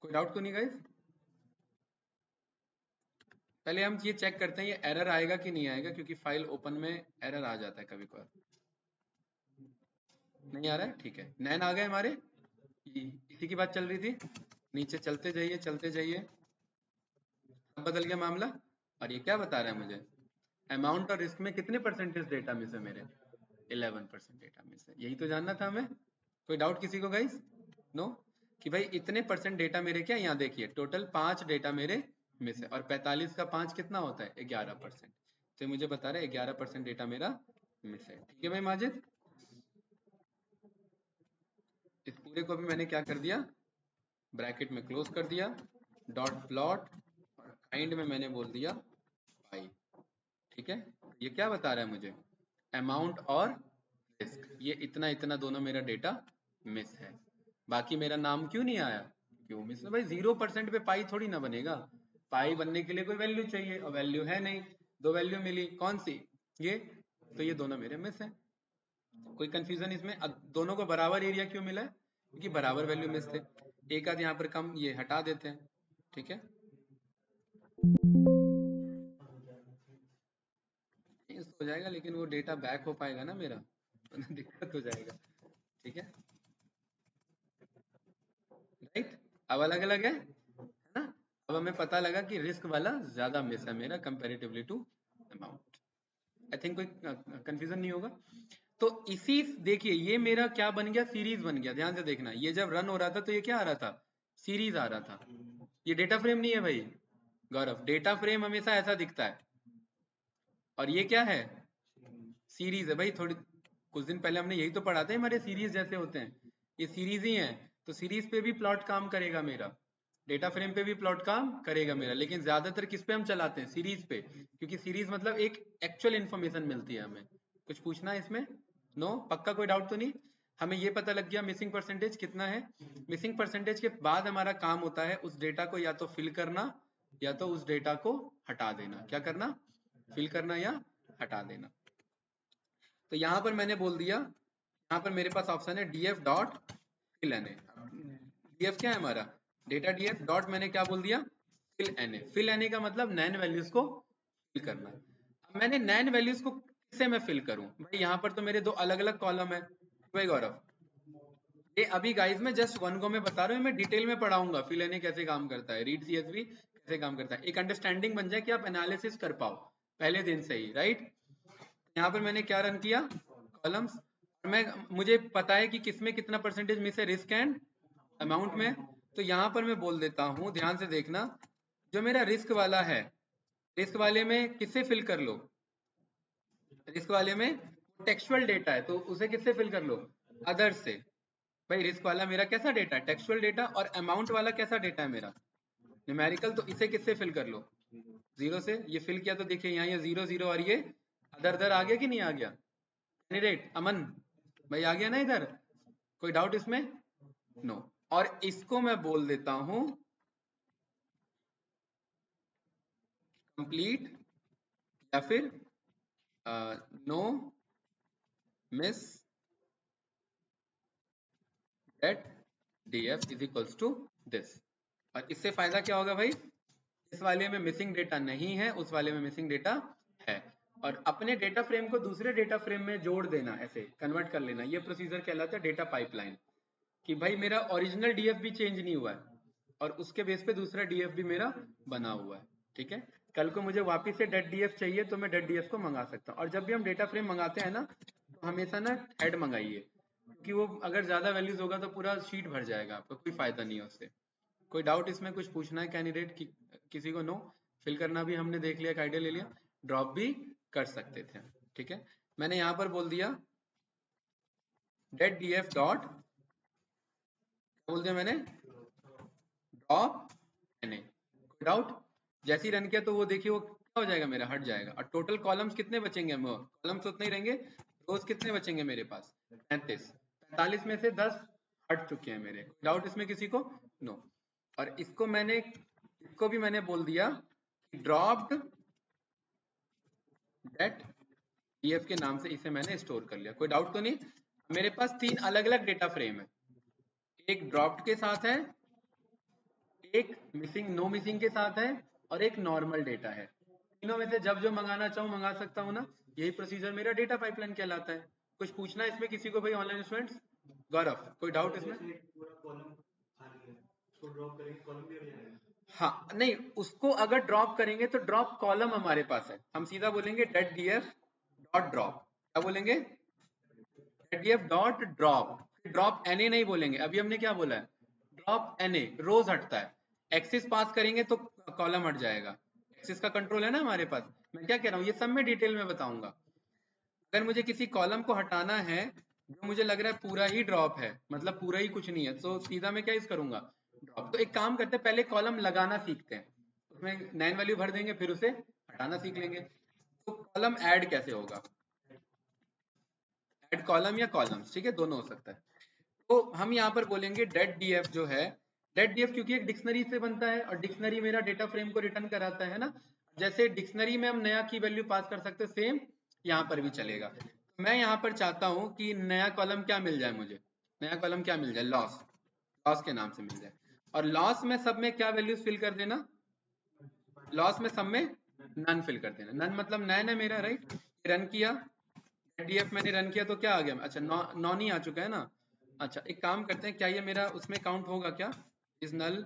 कोई डाउट तो नहीं गाइस? पहले हम ये चेक करते हैं ये एरर आएगा कि नहीं आएगा, क्योंकि फाइल ओपन में एरर आ जाता है कभी कभार। नहीं आ रहा है, ठीक है, नैन आ गए हमारे, इसी की बात चल रही थी, नीचे चलते जाइए चलते जाइए, अब बदल गया मामला। और ये क्या बता रहा है मुझे, अमाउंट और रिस्क में कितने परसेंटेज डेटा मिस है मेरे, 11% डेटा मिस है, यही तो जानना था हमें। कोई डाउट किसी को गाइस? नो, कि भाई इतने परसेंट डेटा मेरे, क्या यहाँ देखिए टोटल 5 डेटा मेरे मिस है, और 45 का 5 कितना होता है, 11%, तो मुझे बता रहा है 11% डेटा मेरा मिस है, ठीक है भाई माजिद। इस पूरे को भी मैंने क्या कर दिया, ब्रैकेट में क्लोज कर दिया, डॉट प्लॉट, और काइंड में मैंने बोल दिया पाई, ठीक है। ये क्या बता रहा है मुझे, अमाउंट और रिस्क, ये इतना इतना दोनों मेरा डेटा मिस है। बाकी मेरा नाम क्यों नहीं आया, क्यों मिस है भाई, 0% पे पाई थोड़ी ना बनेगा, पाई बनने के लिए कोई वैल्यू चाहिए, और वैल्यू है नहीं, 2 वैल्यू मिली, कौन सी, ये, तो ये दोनों मेरे मिस है। कोई कंफ्यूजन इसमें? अब दोनों को बराबर एरिया क्यों मिला है, क्योंकि बराबर वैल्यू मिस थे, एक आध यहाँ पर कम, ये हटा देते हैं, ठीक है, हो जाएगा, लेकिन वो डेटा बैक हो पाएगा ना मेरा, दिक्कत हो जाएगा, ठीक है, राइट। अब अलग अलग है ना, अब हमें पता लगा कि रिस्क वाला ज्यादा मिस है मेरा comparatively to amount. I think कोई कंफ्यूजन नहीं होगा। तो इसी, देखिए ये मेरा क्या बन गया, सीरीज बन गया, ध्यान से देखना, ये जब रन हो रहा था तो ये क्या आ रहा था, सीरीज आ रहा था, ये डेटा फ्रेम नहीं है भाई गौरव, डेटा फ्रेम हमेशा ऐसा दिखता है, और ये क्या है, सीरीज है भाई। थोड़ी कुछ दिन पहले हमने यही तो पढ़ा था, हमारे सीरीज जैसे होते हैं, ये सीरीज ही है, तो सीरीज पे भी प्लॉट काम करेगा मेरा, डेटा फ्रेम पे भी प्लॉट काम करेगा मेरा, लेकिन ज्यादातर किस पे हम चलाते हैं, सीरीज पे, क्योंकि सीरीज मतलब एक एक्चुअल इन्फॉर्मेशन मिलती है हमें। कुछ पूछना है इसमें? नो, पक्का कोई डाउट तो नहीं? हमें ये पता लग गया मिसिंग परसेंटेज कितना है, मिसिंग परसेंटेज के बाद हमारा काम होता है उस डेटा को या तो फिल करना, या तो उस डेटा को हटा देना। क्या करना, फिल करना या हटा देना। तो यहाँ पर मैंने बोल दिया, यहाँ पर मेरे पास ऑप्शन है df dot fill N A. df क्या है हमारा, डेटा df डॉट, मैंने क्या बोल दिया, fill N A. Fill N A का मतलब नैन वैल्यूज को फिल करना। अब मैंने नैन वैल्यूज को किससे मैं फिल करूं भाई, यहाँ पर तो मेरे दो अलग अलग कॉलम है भाई गौरव, ये अभी गाइस मैं जस्ट वन गो में बता रहा हूँ, मैं डिटेल में पढ़ाऊंगा फिल एन ए कैसे काम करता है, रीड सीएसवी कैसे काम करता है, एक अंडरस्टैंडिंग बन जाए कि आप एनालिसिस कर पाओ पहले दिन से ही, राइट। यहाँ पर मैंने क्या रन किया, कॉलम्स, और मैं, मुझे पता है कि किसमें कितना परसेंटेज मिस है, रिस्क एंड अमाउंट में। तो यहाँ पर मैं बोल देता हूँ, ध्यान से देखना, जो मेरा रिस्क वाला है, रिस्क वाले में किससे फिल कर लो, रिस्क वाले में टेक्सुअल डेटा है तो उसे किससे फिल कर लो, अदर से। भाई रिस्क वाला मेरा कैसा डेटा है, टेक्सुअल डेटा, और अमाउंट वाला कैसा डेटा है मेरा, न्यूमेरिकल तो इसे किससे फिल कर लो, 0 से। ये फिल किया तो देखिए यहाँ ये 0 0 और ये अदर अदर आ गया कि नहीं आ गया। कैंडिडेट अमन भाई आ गया ना इधर, कोई डाउट इसमें? नो। और इसको मैं बोल देता हूं कंप्लीट या फिर no miss that df is equals to this. और इससे फायदा क्या होगा भाई, इस वाले में मिसिंग डेटा नहीं है, उस वाले में मिसिंग डेटा है, और अपने डेटा फ्रेम को दूसरे डेटा फ्रेम में जोड़ देना, ऐसे कन्वर्ट कर लेना, ये प्रोसीजर कहलाता है डेटा पाइपलाइन। कि भाई मेरा ओरिजिनल डीएफ भी चेंज नहीं हुआ है और उसके बेस पे दूसरा डीएफ भी मेरा बना हुआ है, ठीक है। कल को मुझे वापस से डेट डीएफ चाहिए तो मैं डेट डीएफ को मंगा सकता हूँ। और जब भी हम डेटा फ्रेम मंगाते हैं ना, तो हमेशा ना हेड मंगाइए, क्योंकि वो अगर ज्यादा वैल्यूज होगा तो पूरा शीट भर जाएगा, आपको कोई फायदा नहीं है उससे। कोई डाउट इसमें, कुछ पूछना है कैंडिडेट की, किसी को? नो। फिल करना भी हमने देख लिया, एक आइडिया ले लिया, ड्रॉप भी कर सकते थे, ठीक है। मैंने यहाँ पर बोल दिया डेट डीएफ डॉट, बोल दिया मैंने ड्रॉप एनए। कोई डाउट? जैसे ही रन किया तो वो देखिए वो क्या हो जाएगा, मेरा हट जाएगा। और टोटल कॉलम्स कितने बचेंगे, कॉलम्स उतने ही रहेंगे, रोज कितने बचेंगे मेरे पास, 35। 45 में से 10 हट चुके हैं मेरे। डाउट इसमें किसी को? नो। और इसको भी मैंने बोल दिया ड्रॉप्ड डेट डीएफ के नाम से इसे मैंने स्टोर कर लिया। कोई डाउट तो नहीं? मेरे पास 3 अलग अलग डेटा फ्रेम है, एक ड्रॉप्ड के साथ है, एक मिसिंग नो मिसिंग के साथ है, और एक नॉर्मल डेटा है। तीनों में से जब जो मंगाना चाहूँ मंगा सकता हूँ ना, यही प्रोसीजर मेरा डेटा पाइपलाइन कहलाता है। कुछ पूछना है इसमें किसी को भाई, ऑनलाइन स्टूडेंट्स? गौरव कोई डाउट इसमें? हाँ नहीं, उसको अगर ड्रॉप करेंगे तो ड्रॉप कॉलम हमारे पास है, हम सीधा बोलेंगे डेट डीएफ डॉट ड्रॉप। क्या बोलेंगे? Debt DF dot drop. Drop NA नहीं बोलेंगे, अभी हमने क्या बोला है, ड्रॉप एनए, रोज हटता है। एक्सिस पास करेंगे तो कॉलम हट जाएगा, एक्सिस का कंट्रोल है ना हमारे पास। मैं क्या कह रहा हूँ, ये सब मैं डिटेल में बताऊंगा। अगर मुझे किसी कॉलम को हटाना है जो मुझे लग रहा है पूरा ही ड्रॉप है, मतलब पूरा ही कुछ नहीं है, तो सीधा मैं क्या यूज करूंगा, ड्रॉप। तो एक काम करते हैं, पहले कॉलम लगाना सीखते हैं, उसमें 9 वैल्यू भर देंगे, फिर उसे हटाना सीख लेंगे। तो कॉलम ऐड कैसे होगा, ऐड कॉलम या कॉलम्स, ठीक है, दोनों हो सकता है। तो हम यहाँ पर बोलेंगे डेट डीएफ जो है, डेट डीएफ क्योंकि एक डिक्शनरी से बनता है, और डिक्शनरी मेरा डेटा फ्रेम को रिटर्न कराता है ना। जैसे डिक्शनरी में हम नया की वैल्यू पास कर सकते हैं, सेम यहाँ पर भी चलेगा। तो मैं यहाँ पर चाहता हूँ कि नया कॉलम क्या मिल जाए मुझे, नया कॉलम क्या मिल जाए, लॉस, लॉस के नाम से मिल जाए। और लॉस में सब में क्या वैल्यूज फिल कर देना, लॉस में सब में नन फिल कर देना। नन मतलब नैन है मेरा, राइट। रन किया, डीएफ मैंने रन किया तो क्या आ गया, अच्छा नॉन ही आ चुका है ना। अच्छा एक काम करते हैं, क्या ये मेरा उसमें काउंट होगा क्या, इस नल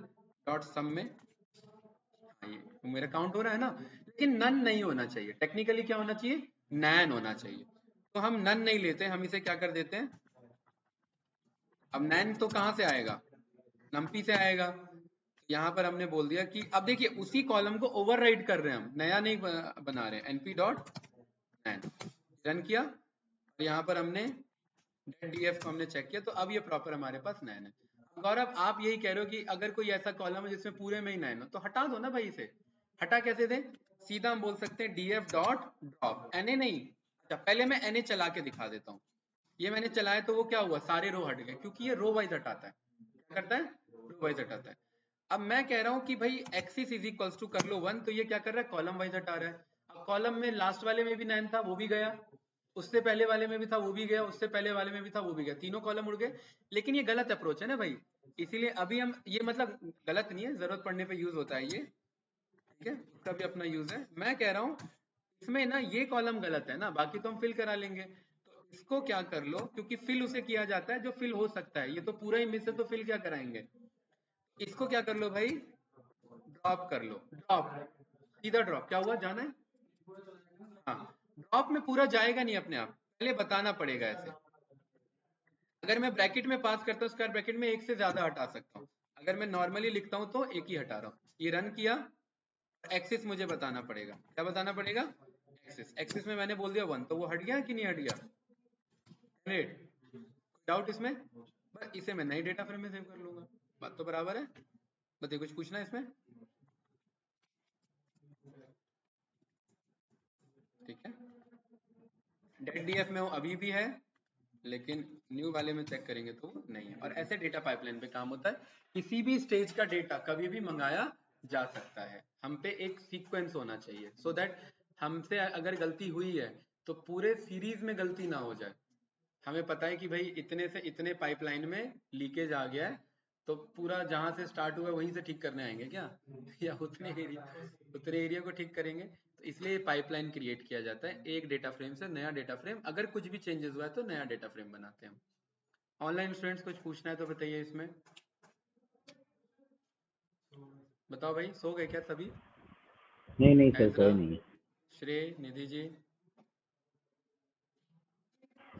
डॉट सम में? हाँ, ये तो मेरा काउंट हो रहा है ना, लेकिन नन नहीं होना चाहिए, टेक्निकली क्या होना चाहिए, नैन होना चाहिए। तो हम नन नहीं लेते, हम इसे क्या कर देते हैं, अब नैन तो कहाँ से आएगा, नम्पी से आएगा। यहाँ पर हमने बोल दिया कि अब देखिए उसी कॉलम को ओवरराइड कर रहे हैं हम, नया नहीं बना रहे हैं, एनपी डॉट नैन। रन किया, और यहाँ पर हमने डीएफ को हमने चेक किया, तो अब ये प्रॉपर हमारे पास नैन है। गौरव आप यही कह रहे हो कि अगर कोई ऐसा कॉलम है जिसमें पूरे में ही नैन हो, तो हटा दो ना भाई इसे। हटा कैसे दें, सीधा हम बोल सकते हैं डीएफ डॉट ड्रॉप, एनए नहीं। अच्छा पहले मैं एनए चला के दिखा देता हूँ। ये मैंने चलाया तो वो क्या हुआ, सारे रो हट गए, क्योंकि ये रो वाइज हटाता है। क्या करता है, रो वाइज हटाता है। अब मैं कह रहा हूँ कि भाई एक्सिस इज इक्वल्स टू कर लो 1, तो ये क्या कर रहा है, कॉलम वाइज हटा रहा है। अब कॉलम में लास्ट वाले में भी 9 था, वो भी गया, उससे पहले वाले में भी था वो भी गया, उससे पहले वाले में भी था वो भी गया, तीनों कॉलम उड़ गए। लेकिन ये गलत अप्रोच है ना भाई, इसीलिए अभी हम ये, मतलब गलत नहीं है, जरूरत पड़ने पे यूज होता है ये, ठीक है, उसका भी अपना यूज है। मैं कह रहा हूँ इसमें ना ये कॉलम गलत है ना, बाकी तो हम फिल करा लेंगे। तो इसको क्या कर लो, क्योंकि फिल उसे किया जाता है जो फिल हो सकता है, ये तो पूरा ही मिस है, तो फिल क्या कराएंगे। इसको क्या कर लो भाई, ड्रॉप कर लो, ड्रॉप, सीधा ड्रॉप। क्या हुआ, जाना है? हाँ, ड्रॉप में पूरा जाएगा नहीं अपने आप, पहले बताना पड़ेगा ऐसे। अगर मैं ब्रैकेट में पास करता हूँ स्क्वायर ब्रैकेट में, एक से ज्यादा हटा सकता हूँ। अगर मैं नॉर्मली लिखता हूँ तो एक ही हटा रहा हूँ। ये रन किया, एक्सिस मुझे बताना पड़ेगा, क्या बताना पड़ेगा, एक्सिस। एक्सिस में मैंने बोल दिया 1, तो वो हट गया कि नहीं हट गया, ग्रेट। डाउट इसमें? बस इसे मैं नई डेटा फ्रेम में सेव कर लूंगा, बात तो बराबर है। बताइए कुछ पूछना है इसमें? ठीक है, डेट डीएफ में वो अभी भी है, लेकिन न्यू वाले में चेक करेंगे तो नहीं है। और ऐसे डेटा पाइपलाइन पे काम होता है, किसी भी स्टेज का डेटा कभी भी मंगाया जा सकता है। हम पे एक सीक्वेंस होना चाहिए, सो दैट हमसे अगर गलती हुई है तो पूरे सीरीज में गलती ना हो जाए। हमें पता है कि भाई इतने से इतने पाइपलाइन में लीकेज आ गया है, तो पूरा जहां से स्टार्ट हुआ वहीं से ठीक करने आएंगे क्या या उतने एरिया को ठीक करेंगे। तो इसलिए पाइपलाइन क्रिएट किया जाता है, एक डेटा फ्रेम से नया डेटा फ्रेम, अगर कुछ भी चेंजेस हुआ है तो नया डेटा फ्रेम बनाते हैं हम। ऑनलाइन स्टूडेंट्स कुछ पूछना है तो बताइए इसमें। बताओ भाई, सो गए क्या सभी? नहीं नहीं सर, एजरा, कोई नहीं। श्रेय, निधि जी,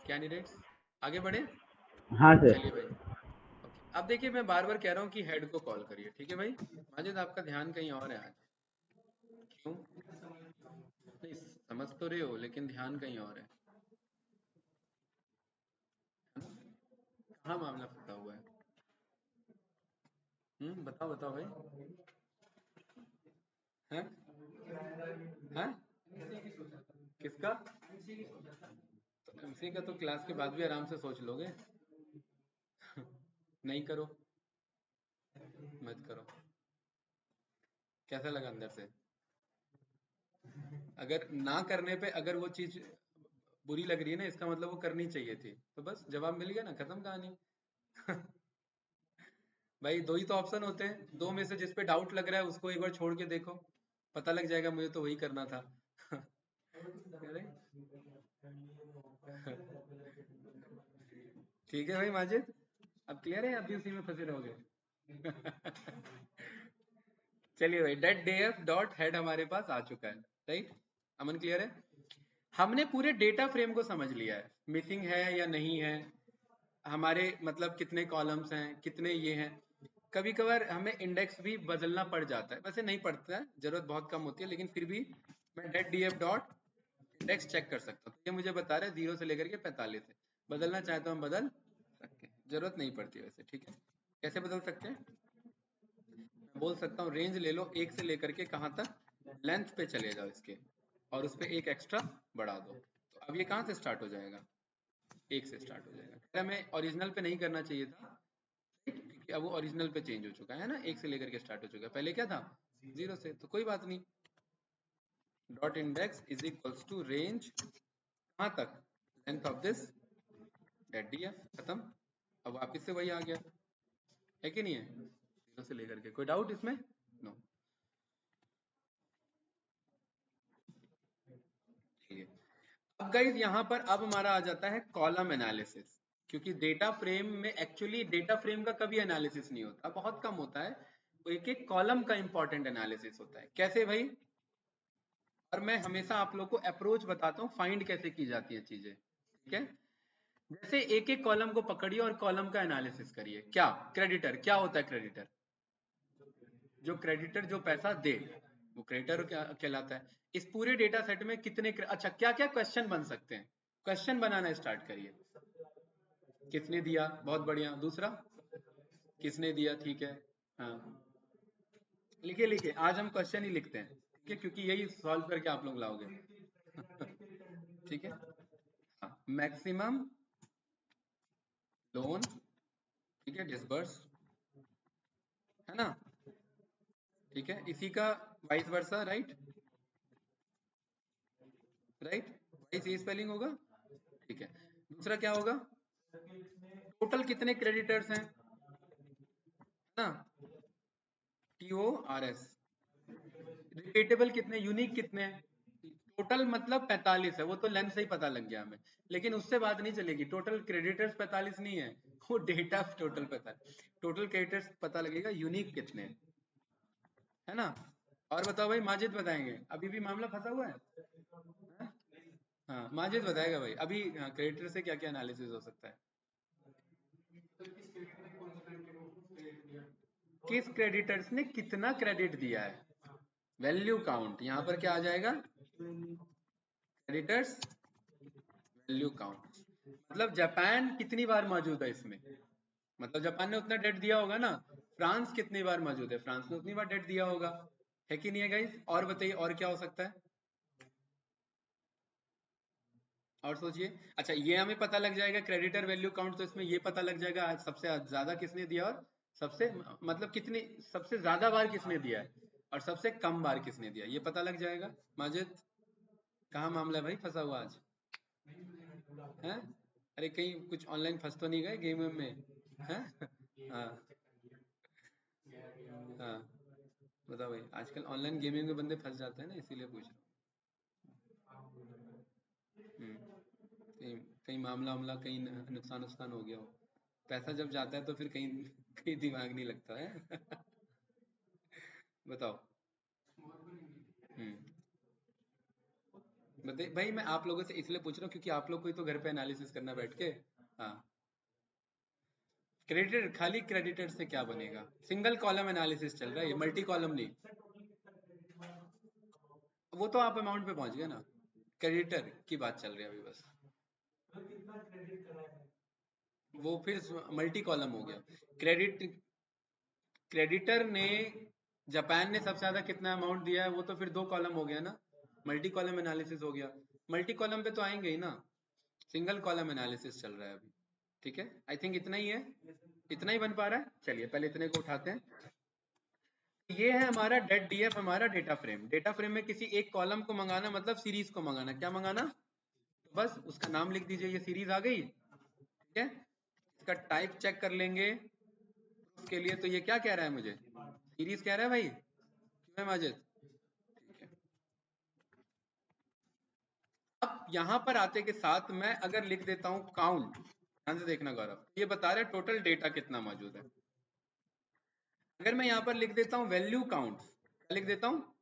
कैंडिडेट्स आगे बढ़े। हाँ सर। चलिए भाई, ओके। अब देखिए, मैं बार बार कह रहा हूँ कि हेड को कॉल करिए, ठीक है भाई। माजिद, आपका ध्यान कहीं और है आज। क्यों? नहीं, समझ तो रहे हो लेकिन ध्यान कहीं और है ना? कहाँ मामला फंसा हुआ है? बताओ बताओ भाई। हैं? हैं? किसका? तो एमसी का तो क्लास के बाद भी आराम से सोच लोगे। नहीं करो, मत करो। कैसा लगा अंदर से? अगर ना करने पे अगर वो चीज बुरी लग रही है ना, इसका मतलब वो करनी चाहिए थी, तो बस जवाब मिल गया ना, खत्म कहानी। भाई दो ही तो ऑप्शन होते हैं, दो में से जिस पे डाउट लग रहा है उसको एक बार छोड़ के देखो, पता लग जाएगा मुझे तो वही करना था। अरे ठीक है भाई माजिद, अब क्लियर है, अभी उसी में फंसे रहोगे? चलिए भाई, डेट डीएफ डॉट हेड हमारे पास आ चुका है, राइट। अमन क्लियर है? हमने पूरे डेटा फ्रेम को समझ लिया है, मिसिंग है या नहीं है, हमारे मतलब कितने कॉलम्स हैं, कितने ये हैं। कभी कभार हमें इंडेक्स भी बदलना पड़ जाता है, वैसे नहीं पड़ता है, जरूरत बहुत कम होती है, लेकिन फिर भी मैं debt DF dot index check कर सकता हूँ। ये मुझे बता रहा है 0 से लेकर के 45 है, बदलना चाहे तो हम बदल सकते हैं, जरूरत नहीं पड़ती वैसे, ठीक है। कैसे बदल सकते हैं? मैं बोल सकता हूँ रेंज ले लो 1 से लेकर के कहाँ तक, लेंथ पे चले जाओ इसके, और उस पर एक एक्स्ट्रा बढ़ा दो, तो अब ये कहाँ से स्टार्ट हो जाएगा? 1 से स्टार्ट हो जाएगा। हमें ओरिजिनल पे नहीं करना चाहिए था, क्योंकि अब वो ओरिजिनल पे चेंज हो चुका है ना, 1 से लेकर के स्टार्ट हो चुका है, पहले क्या था 0 से, तो कोई बात नहीं। Dot index is equals to range कहाँ तक, length of this date DF, खत्म। अब वापिस से वही आ गया, है कि नहीं है? 0 से लेकर के, कोई डाउट इसमें? नो। चलिए, अब गाइस यहाँ पर अब हमारा आ जाता है कॉलम एनालिसिस, क्योंकि डेटा फ्रेम में एक्चुअली डेटा फ्रेम का कभी एनालिसिस नहीं होता, बहुत कम होता है, तो एक एक कॉलम का इंपॉर्टेंट एनालिसिस होता है। कैसे भाई? और मैं हमेशा आप लोग को अप्रोच बताता हूँ, फाइंड कैसे की जाती है चीजें, ठीक है। जैसे एक एक कॉलम को पकड़िए और कॉलम का एनालिसिस करिए। क्या क्रेडिटर, क्या होता है क्रेडिटर? जो क्रेडिटर जो पैसा दे, वो क्रेडिटर क्या कहलाता है। इस पूरे डेटा सेट में कितने अच्छा, क्या क्या क्वेश्चन बन सकते हैं, क्वेश्चन बनाना स्टार्ट करिए। किसने दिया, बहुत बढ़िया। दूसरा, किसने दिया, ठीक है। हाँ, लिखिए लिखिए, आज हम क्वेश्चन ही लिखते हैं, ठीक है, क्योंकि यही सॉल्व करके आप लोग लाओगे। ठीक है। हाँ, मैक्सिमम लोन, ठीक है, डिसबर्स, है ना, ठीक है, इसी का vice versa, right, right, vice ये स्पेलिंग होगा, ठीक है। दूसरा क्या होगा, टोटल कितने क्रेडिटर्स हैं, है ना, T O R S. Repeatable कितने, यूनिक कितने हैं? टोटल मतलब 45 है, वो तो लेंथ से ही पता लग गया हमें, लेकिन उससे बात नहीं चलेगी। टोटल क्रेडिटर्स 45 नहीं है, वो डेटा टोटल 45, टोटल क्रेडिटर्स पता लगेगा, यूनिक कितने हैं, है ना। और बताओ भाई, माजिद बताएंगे, अभी भी मामला फंसा हुआ है? हाँ, हाँ, माजिद बताएगा भाई अभी, हाँ, क्रेडिटर से क्या क्या एनालिसिस हो सकता है। किस क्रेडिटर्स ने कितना क्रेडिट दिया है, वैल्यू काउंट, यहाँ पर क्या आ जाएगा, क्रेडिटर्स वैल्यू काउंट। मतलब जापान कितनी बार मौजूद है इसमें, मतलब जापान ने उतना डेट दिया होगा ना। फ्रांस कितनी बार मौजूद है, फ्रांस ने उतनी बार डेट दिया होगा, है कि नहीं है गाइस? और बताइए और क्या हो सकता है? और सोचिए। अच्छा, ये हमें पता लग जाएगा क्रेडिटर वैल्यू काउंट, तो इसमें ये पता लग जाएगा आज सबसे ज्यादा किसने दिया, और सबसे मतलब कितनी, सबसे ज्यादा बार किसने दिया है और सबसे कम बार किसने दिया, ये पता लग जाएगा। माजिद, कहाँ मामला है भाई फंसा हुआ आज है? अरे कहीं कुछ ऑनलाइन फंस तो नहीं गए गेम में हैं? हाँ हाँ, बताओ भाई, आजकल ऑनलाइन गेमिंग में बंदे फंस जाते हैं ना, इसीलिए पूछ रहा हूँ। कहीं कहीं मामला वामला कहीं नुकसान नुकसान हो गया हो, पैसा जब जाता है तो फिर कहीं कहीं दिमाग नहीं लगता है। बताओ। हम्म बताइए भाई, मैं आप लोगों से इसलिए पूछ रहा हूँ क्योंकि आप लोग को ही तो घर पे एनालिसिस करना बैठ के। हाँ, क्रेडिटर, खाली क्रेडिटर से क्या बनेगा? सिंगल कॉलम एनालिसिस चल रहा है, ये मल्टी कॉलम नहीं। वो तो आप अमाउंट पे पहुंच गए ना, क्रेडिटर की बात चल रही है अभी बस। वो फिर मल्टी कॉलम हो गया। क्रेडिट, क्रेडिटर ने, जापान ने सबसे ज्यादा कितना अमाउंट दिया है, वो तो फिर दो कॉलम हो गया ना, मल्टी कॉलम एनालिसिस हो गया। मल्टी कॉलम पे तो आएंगे ही ना, सिंगल कॉलम एनालिसिस चल रहा है अभी। ठीक है, आई थिंक इतना ही है, इतना ही बन पा रहा है। चलिए पहले इतने को उठाते हैं। ये है हमारा डेट डीएफ, हमारा डेटा फ्रेम। डेटा फ्रेम में किसी एक कॉलम को मंगाना मतलब सीरीज को मंगाना, क्या मंगाना? तो बस उसका नाम लिख दीजिए, ये सीरीज आ गई। ठीक है, इसका टाइप चेक कर लेंगे उसके लिए। तो ये क्या कह रहा है मुझे, सीरीज कह रहा है भाई, क्यों है माजिद? ठीक है, अब यहाँ पर आते के साथ मैं अगर लिख देता हूँ काउंट, ध्यान से देखना गौरव, ये बता रहा है टोटल डेटा कितना मौजूद है। अगर मैं यहाँ पर लिख देता हूँ वैल्यू काउंट, क्या लिख देता हूँ?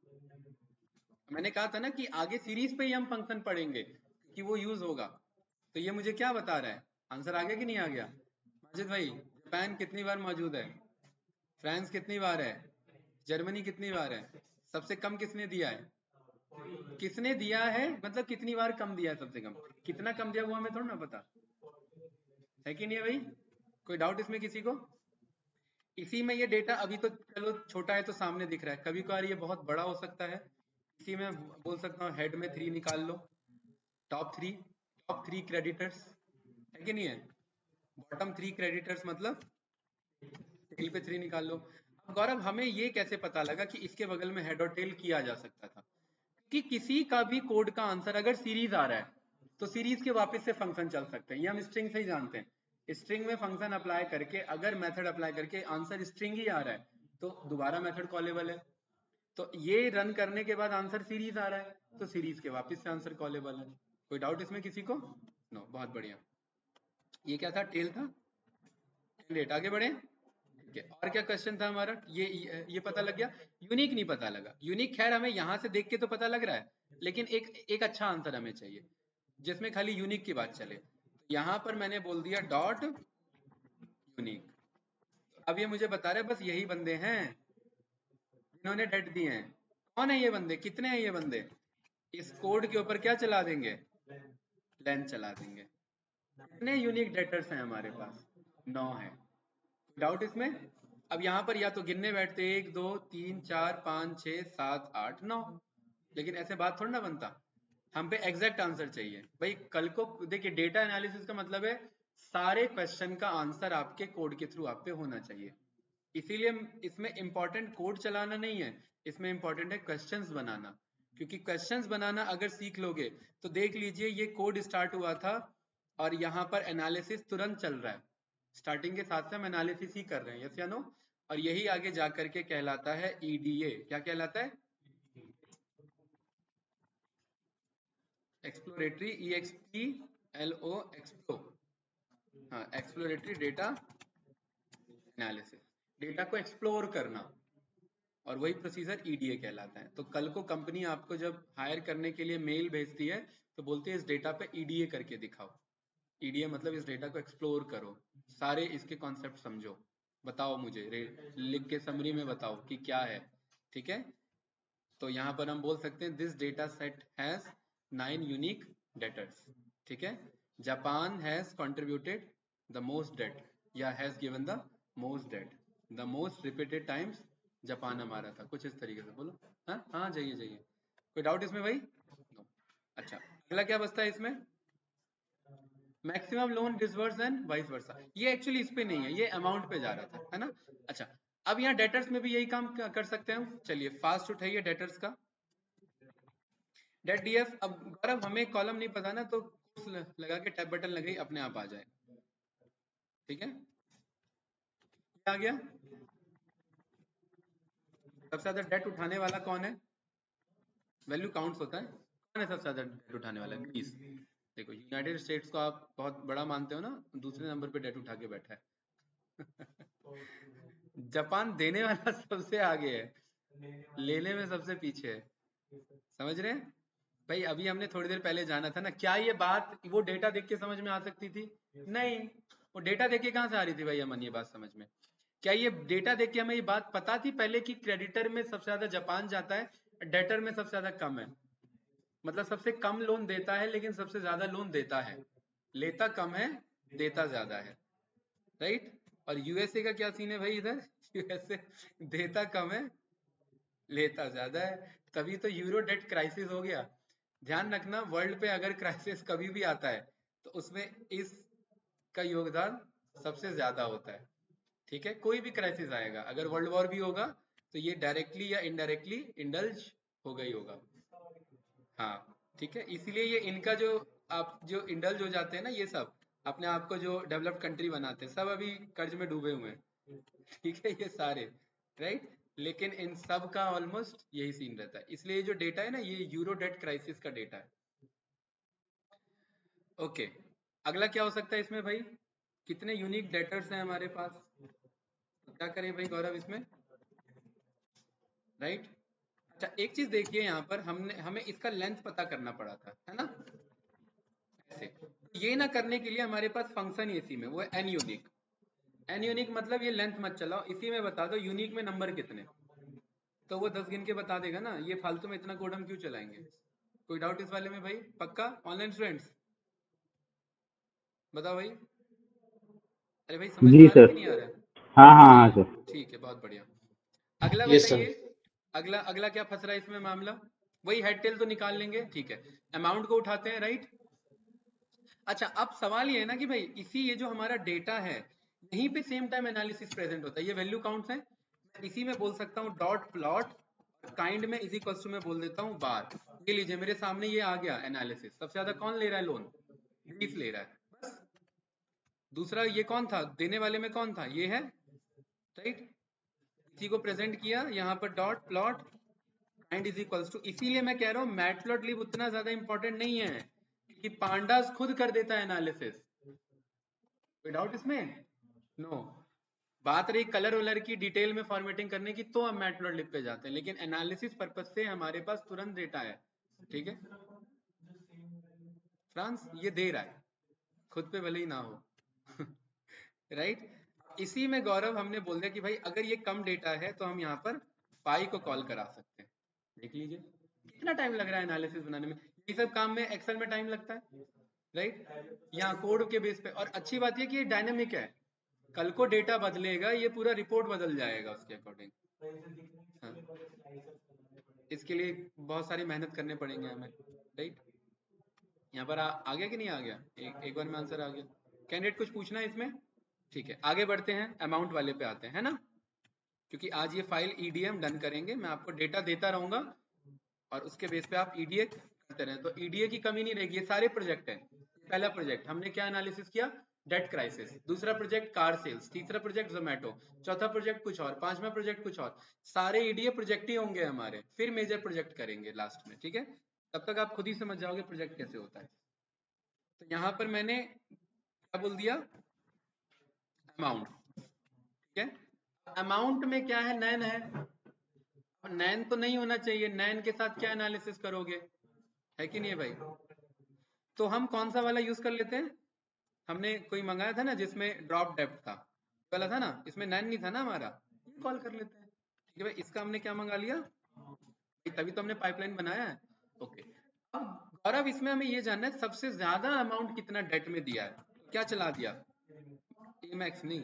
मैंने कहा था ना कि आगे सीरीज पे ही हम फंक्शन पढ़ेंगे कि वो यूज होगा। तो ये मुझे क्या बता रहा है, आंसर आ गया कि नहीं आ गया? माजिद भाई, जापान कितनी बार मौजूद है, फ्रांस कितनी बार है, जर्मनी कितनी बार है, सबसे कम किसने दिया है? किसने दिया है मतलब कितनी बार कम दिया है, सबसे कम कितना कम दिया वो हमें थोड़ा ना पता है, कि नहीं है भाई? कोई डाउट इसमें किसी को? इसी में ये डेटा अभी तो चलो छोटा है तो सामने दिख रहा है, कभी कभार ये बहुत बड़ा हो सकता है। इसी में बोल सकता हूँ हेड में 3 निकाल लो, टॉप 3, टॉप 3 क्रेडिटर्स, है कि नहीं है? बॉटम 3 क्रेडिटर्स मतलब टेल पे 3 निकाल लो। अब गौरव, हमें ये कैसे पता लगा कि इसके बगल में हेड और टेल किया जा सकता था? कि किसी का भी कोड का आंसर अगर सीरीज आ रहा है तो सीरीज के वापस से फंक्शन चल सकते हैं, ये हम स्ट्रिंग से ही जानते हैं। स्ट्रिंग में फंक्शन अप्लाई करके, अगर मेथड अप्लाई करके आंसर स्ट्रिंग ही आ रहा है तो दोबारा मेथड कॉलेबल है। तो ये रन करने के बाद आंसर सीरीज आ रहा है तो सीरीज के वापस से आंसर कॉलेबल है। कोई डाउट इसमें किसी को? नो, बहुत बढ़िया। ये क्या था, टेल था। कैंडिडेट आगे बढ़े। ठीक है, और क्या क्वेश्चन था हमारा? ये पता लग गया। यूनिक नहीं पता लगा, यूनिक खैर हमें यहाँ से देख के तो पता लग रहा है, लेकिन एक एक अच्छा आंसर हमें चाहिए जिसमें खाली यूनिक की बात चले। यहाँ पर मैंने बोल दिया डॉट यूनिक। अब ये मुझे बता रहे हैं बस यही बंदे हैं जिन्होंने डेट दिए हैं। कौन है ये बंदे, कितने हैं ये बंदे? इस कोड के ऊपर क्या चला देंगे, लेंथ चला देंगे। कितने यूनिक डेटर्स हैं हमारे पास? 9 है। डाउट इसमें? अब यहाँ पर या तो गिनने बैठते 1 2 3 4 5 6 7 8 9, लेकिन ऐसे बात थोड़ा ना बनता। हम पे एग्जैक्ट आंसर चाहिए भाई। कल को देखिए, डेटा एनालिसिस का मतलब है सारे क्वेश्चन का आंसर आपके कोड के थ्रू आप पे होना चाहिए। इसीलिए इसमें इंपॉर्टेंट कोड चलाना नहीं है, इसमें इंपॉर्टेंट है क्वेश्चंस बनाना। क्योंकि क्वेश्चंस बनाना अगर सीख लोगे तो देख लीजिए, ये कोड स्टार्ट हुआ था और यहाँ पर एनालिसिस तुरंत चल रहा है। स्टार्टिंग के साथ से हम एनालिसिस ही कर रहे हैं, यस या नो? और यही आगे जा करके कहलाता है ईडीए। क्या कहलाता है? एक्सप्लोरेटरी, ई एक्स पी एल ओ, एक्सप्लो, हाँ, एक्सप्लोरेटरी डेटा एनालिसिस, डेटा को एक्सप्लोर करना। और वही प्रोसीजर ईडीए कहलाता है। तो कल को कंपनी आपको जब हायर करने के लिए मेल भेजती है तो बोलते हैं इस डेटा पे ईडीए करके दिखाओ। ईडीए मतलब इस डेटा को एक्सप्लोर करो, सारे इसके कॉन्सेप्ट समझो, बताओ मुझे, लिख के समरी में बताओ कि क्या है। ठीक है, तो यहाँ पर हम बोल सकते हैं this data set has 9 unique daters. ठीक है, Japan has contributed the most date, या has given the most date, the most repeated times Japan हमारा था, कुछ इस तरीके से बोलो। हाँ हाँ, जाइए जाइए। कोई डाउट इसमें भाई? नो। अच्छा, अगला क्या बचता है इसमें? Maximum loan disburse and vice versa. ये एक्चुअली इस पे नहीं है, ये अमाउंट पे जा रहा था, है ना। अच्छा, अब यहाँ डेटर्स में भी यही काम कर सकते हैं हम। चलिए फास्ट उठाइए डेटर्स का, डेट डीएफ। अब गौरव हमें कॉलम नहीं पता ना, तो लगा के टैब बटन लगाई, अपने आप आ जाए, ठीक है। आ गया। सबसे ज्यादा डेट उठाने वाला कौन है, वैल्यू काउंट्स होता है, कौन है सबसे ज्यादा डेट उठाने वाला, ग्रीस। देखो यूनाइटेड स्टेट्स को आप बहुत बड़ा मानते हो ना, दूसरे नंबर पे डेट उठा के बैठा है। जापान देने वाला सबसे आगे है, लेने में सबसे पीछे है, समझ रहे हैं भाई। अभी हमने थोड़ी देर पहले जाना था ना, क्या ये बात वो डेटा देख के समझ में आ सकती थी, नहीं। वो डेटा देख के कहाँ से आ रही थी भाई अमन, ये बात समझ में। क्या ये डेटा देख के हमें ये बात पता थी पहले कि क्रेडिटर में सबसे ज्यादा जापान जाता है, डेटर में सबसे ज्यादा कम है, मतलब सबसे कम लोन देता है लेकिन सबसे ज्यादा लोन देता है, लेता कम है देता ज्यादा है, राइट। और यूएसए का क्या सीन है भाई, इधर यूएसए देता कम है लेता ज्यादा है, तभी तो यूरो डेट क्राइसिस हो गया। ध्यान रखना, वर्ल्ड पे अगर क्राइसिस कभी भी आता है तो उसमें इसका योगदान सबसे ज्यादा होता है, ठीक है। कोई भी क्राइसिस आएगा, अगर वर्ल्ड वॉर भी होगा तो ये डायरेक्टली या इनडायरेक्टली इंडल्ज होगा ही होगा, हाँ ठीक है। इसीलिए ये इनका जो, आप जो इंडल्ज हो जाते हैं ना, ये सब अपने आप को जो डेवलप्ड कंट्री बनाते हैं, सब अभी कर्ज में डूबे हुए हैं, ठीक है, ये सारे, राइट। लेकिन इन सब का ऑलमोस्ट यही सीन रहता है, इसलिए जो डेटा है ना, ये यूरो डेट क्राइसिस का डेटा है। ओके, अगला क्या हो सकता है इसमें भाई, कितने यूनिक डेटर्स हैं हमारे पास, तो क्या करें भाई गौरव इसमें, राइट। अच्छा एक चीज देखिए, यहाँ पर हमने हमें इसका लेंथ पता करना पड़ा था, है ना, ऐसे। ये ना करने के लिए हमारे पास फंक्शन ही इसी में, वो है एन यूनिक। एन यूनिक मतलब ये लेंथ मत चलाओ, इसी में बता दो यूनिक में नंबर कितने, तो वो 10 गिन के बता देगा ना, ये फालतू में इतना कोड हम क्यों चलाएंगे। कोई डाउट इस वाले में भाई, पक्का ऑनलाइन स्टूडेंट्स, बताओ भाई। अरे भाई समझ में जी आ रहा है सर। कि नहीं आ रहा है, हाँ हाँ हाँ चलिए सर। ठीक है, बहुत बढ़िया। अगला यस सर। बताइए, अगला अगला क्या फंस रहा है इसमें मामला, वही हेड टेल तो निकाल लेंगे, ठीक है। अमाउंट को उठाते हैं, राइट। अच्छा अब सवाल ये है ना कि भाई इसी ये जो हमारा डेटा है, यहीं पे सेम टाइम एनालिसिस प्रेजेंट होता है, ये वैल्यू काउंट्स है, इसी में बोल सकता हूँ डॉट प्लॉट, काइंड में इज इक्वल्स टू में बोल देता हूँ बार। ये लीजिए मेरे सामने ये आ गया एनालिसिस, सबसे ज्यादा कौन ले रहा है लोन, ग्रीस ले रहा है, बस। दूसरा ये कौन था, देने वाले में कौन था, ये है, राइट। इसी को प्रेजेंट किया यहाँ पर dot plot kind is equals to, इसीलिए मैं कह रहा हूँ मैटप्लॉटलिब उतना ज्यादा इंपॉर्टेंट नहीं है, क्योंकि पांडास खुद कर देता है एनालिसिस, विदाउट इसमें नो। बात रही कलर वलर की डिटेल में फॉर्मेटिंग करने की, तो हम मैटप्लॉटलिब पे जाते हैं, लेकिन एनालिसिस पर्पज से हमारे पास तुरंत डेटा है, ठीक है। फ्रांस ये दे रहा है, खुद पे भले ही ना हो, राइट। इसी में गौरव हमने बोल दिया कि भाई अगर ये कम डेटा है तो हम यहाँ पर पाई को कॉल करा सकते हैं, देख लीजिए कितना टाइम लग रहा है एनालिसिस बनाने में, ये सब काम में एक्सेल में टाइम लगता है, राइट। यहाँ कोड के बेस पे, और अच्छी बात ये कि ये डायनेमिक है, कल को डेटा बदलेगा, ये पूरा रिपोर्ट बदल जाएगा उसके अकॉर्डिंग, हाँ। इसके लिए बहुत सारी मेहनत करने पड़ेंगे हमें, राइट। यहाँ पर आ गया कि नहीं आ गया, एक बार में आंसर आ गया। कैंडिडेट कुछ पूछना है इसमें, ठीक है आगे बढ़ते हैं, अमाउंट वाले पे आते हैं, है ना। क्योंकि आज ये फाइल ईडीएम डन करेंगे, मैं आपको डेटा देता रहूंगा और उसके बेस पे आप ईडीए करते रहें, तो ईडीए की कमी नहीं रहेगी। ये सारे प्रोजेक्ट हैं, पहला प्रोजेक्ट हमने क्या एनालिसिस किया, डेट क्राइसिस, दूसरा प्रोजेक्ट कार सेल्स, तीसरा प्रोजेक्ट जोमेटो, चौथा प्रोजेक्ट कुछ और, पांचवा प्रोजेक्ट कुछ और, सारे ईडीए प्रोजेक्ट ही होंगे हमारे, फिर मेजर प्रोजेक्ट करेंगे लास्ट में, ठीक है। तब तक आप खुद ही समझ जाओगे प्रोजेक्ट कैसे होता है। तो यहाँ पर मैंने क्या बोल दिया, अमाउंट, ठीक है। अमाउंट में क्या है, नैन है, नैन तो नहीं होना चाहिए, नैन के साथ क्या एनालिसिस करोगे, है कि नहीं है भाई। तो हम कौन सा वाला यूज कर लेते हैं, हमने कोई मंगाया था ना जिसमें ड्रॉप डेप्थ था, वाला था ना, इसमें नैन नहीं था ना हमारा, ये कॉल कर लेते हैं, ठीक है भाई। इसका हमने क्या मंगा लिया, तभी तो हमने पाइपलाइन बनाया है, ओके। अब गौरव इसमें हमें ये जानना है सबसे ज्यादा अमाउंट कितना डेट में दिया है, क्या चला दिया, मैक्स नहीं,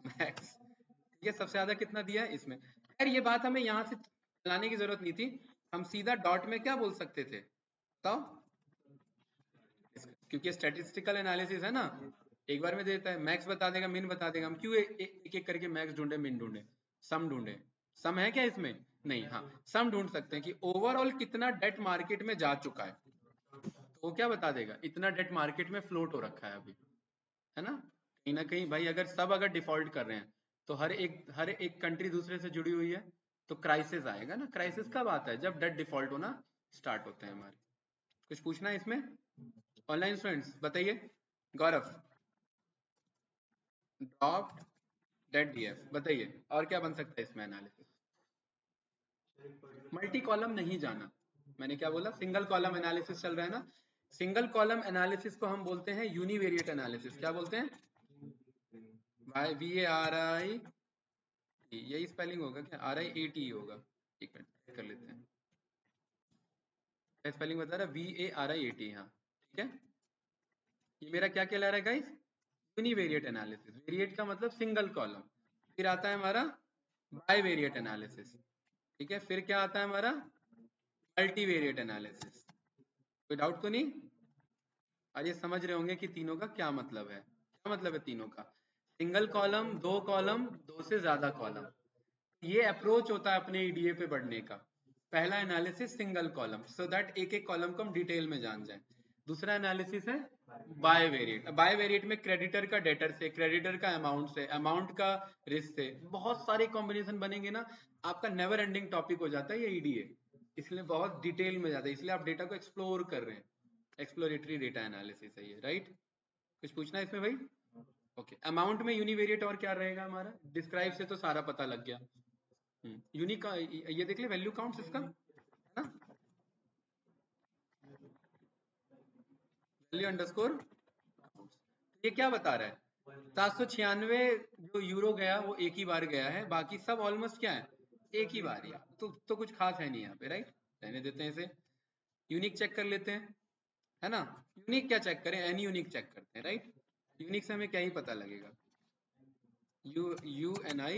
मैक्स, ठीक है। सबसे ज्यादा कितना दिया है इसमें, खैर ये बात हमें यहाँ से चलाने की जरूरत नहीं थी, हम सीधा डॉट में क्या बोल सकते थे, बताओ, क्योंकि स्टैटिस्टिकल एनालिसिस है ना, एक बार में देता है, मैक्स बता देगा, मिन बता देगा, हम क्यों एक एक करके मैक्स ढूंढे, मिन ढूंढे, सम ढूंढे? सम है क्या इसमें? नहीं। हाँ, सम ढूंढ सकते हैं कि ओवरऑल कितना डेट मार्केट में जा चुका है, तो वो क्या बता देगा, इतना डेट मार्केट में फ्लोट हो रखा है अभी, है ना कहीं भाई, अगर सब अगर डिफॉल्ट कर रहे हैं तो हर एक कंट्री दूसरे से जुड़ी हुई है, तो क्राइसिस आएगा ना। क्राइसिस कब आता है? जब डेट डिफॉल्ट होना स्टार्ट होते हैं हमारे। कुछ पूछना है इसमें ऑनलाइन स्टूडेंट्स? बताइए। गौरव, ड्रॉप डेट डीएफ, बताइए और क्या बन सकता है इसमें एनालिसिस? मल्टी कॉलम नहीं जाना, मैंने क्या बोला, सिंगल कॉलम एनालिसिस चल रहा है ना। सिंगल कॉलम एनालिसिस को हम बोलते हैं यूनिवेरिएट एनालिसिस। क्या बोलते हैं? VARI, यही स्पेलिंग होगा क्या? RIAT होगा? एक मिनट चेक कर लेते हैं, क्या स्पेलिंग बता रहा है? VARIAT, हाँ ठीक है। ये मेरा क्या कहला रहा है गाइस? Univariate analysis. वेरिएट का मतलब सिंगल कॉलम, फिर आता है हमारा बाइवेरिएट एनालिसिस, ठीक है, फिर क्या आता है हमारा? Multivariate analysis. कोई डाउट तो नहीं? और ये समझ रहे होंगे कि तीनों का क्या मतलब है? क्या मतलब है तीनों का? सिंगल कॉलम, दो कॉलम, दो से ज्यादा कॉलम। ये अप्रोच होता है अपने ईडीए पे बढ़ने का। पहला analysis single column, so that एक एक कॉलम को हम डिटेल में जान जाए। दूसरा एनालिसिस है बायवेरिएट। बायवेरिएट में क्रेडिटर का डेटर से, क्रेडिटर का अमाउंट से, अमाउंट का रिस्क से, बहुत सारे कॉम्बिनेशन बनेंगे ना, आपका नेवर एंडिंग टॉपिक हो जाता है ये ईडीए, इसलिए बहुत डिटेल में जाता है, इसलिए आप डेटा को एक्सप्लोर कर रहे हैं। एक्सप्लोरेटरी डेटा एनालिसिस है ये, राइट? कुछ पूछना है इसमें भाई? ओके, अमाउंट में यूनिवेरिएट और क्या रहेगा हमारा? डिस्क्राइब से तो सारा पता लग गया। यूनिक का ये देख ले, वैल्यू काउंट्स इसका, है ना, वैल्यू अंडरस्कोर। ये क्या बता रहा है? 796 जो यूरो गया वो एक ही बार गया है, बाकी सब ऑलमोस्ट क्या है, एक ही बार ही। तो कुछ खास है नहीं यहाँ पे, राइट? रहने देते हैं इसे। यूनिक चेक कर लेते हैं, है ना। यूनिक क्या चेक करें? एनी यूनिक चेक करते हैं, राइट? यूनिक से हमें क्या ही पता लगेगा? UNI,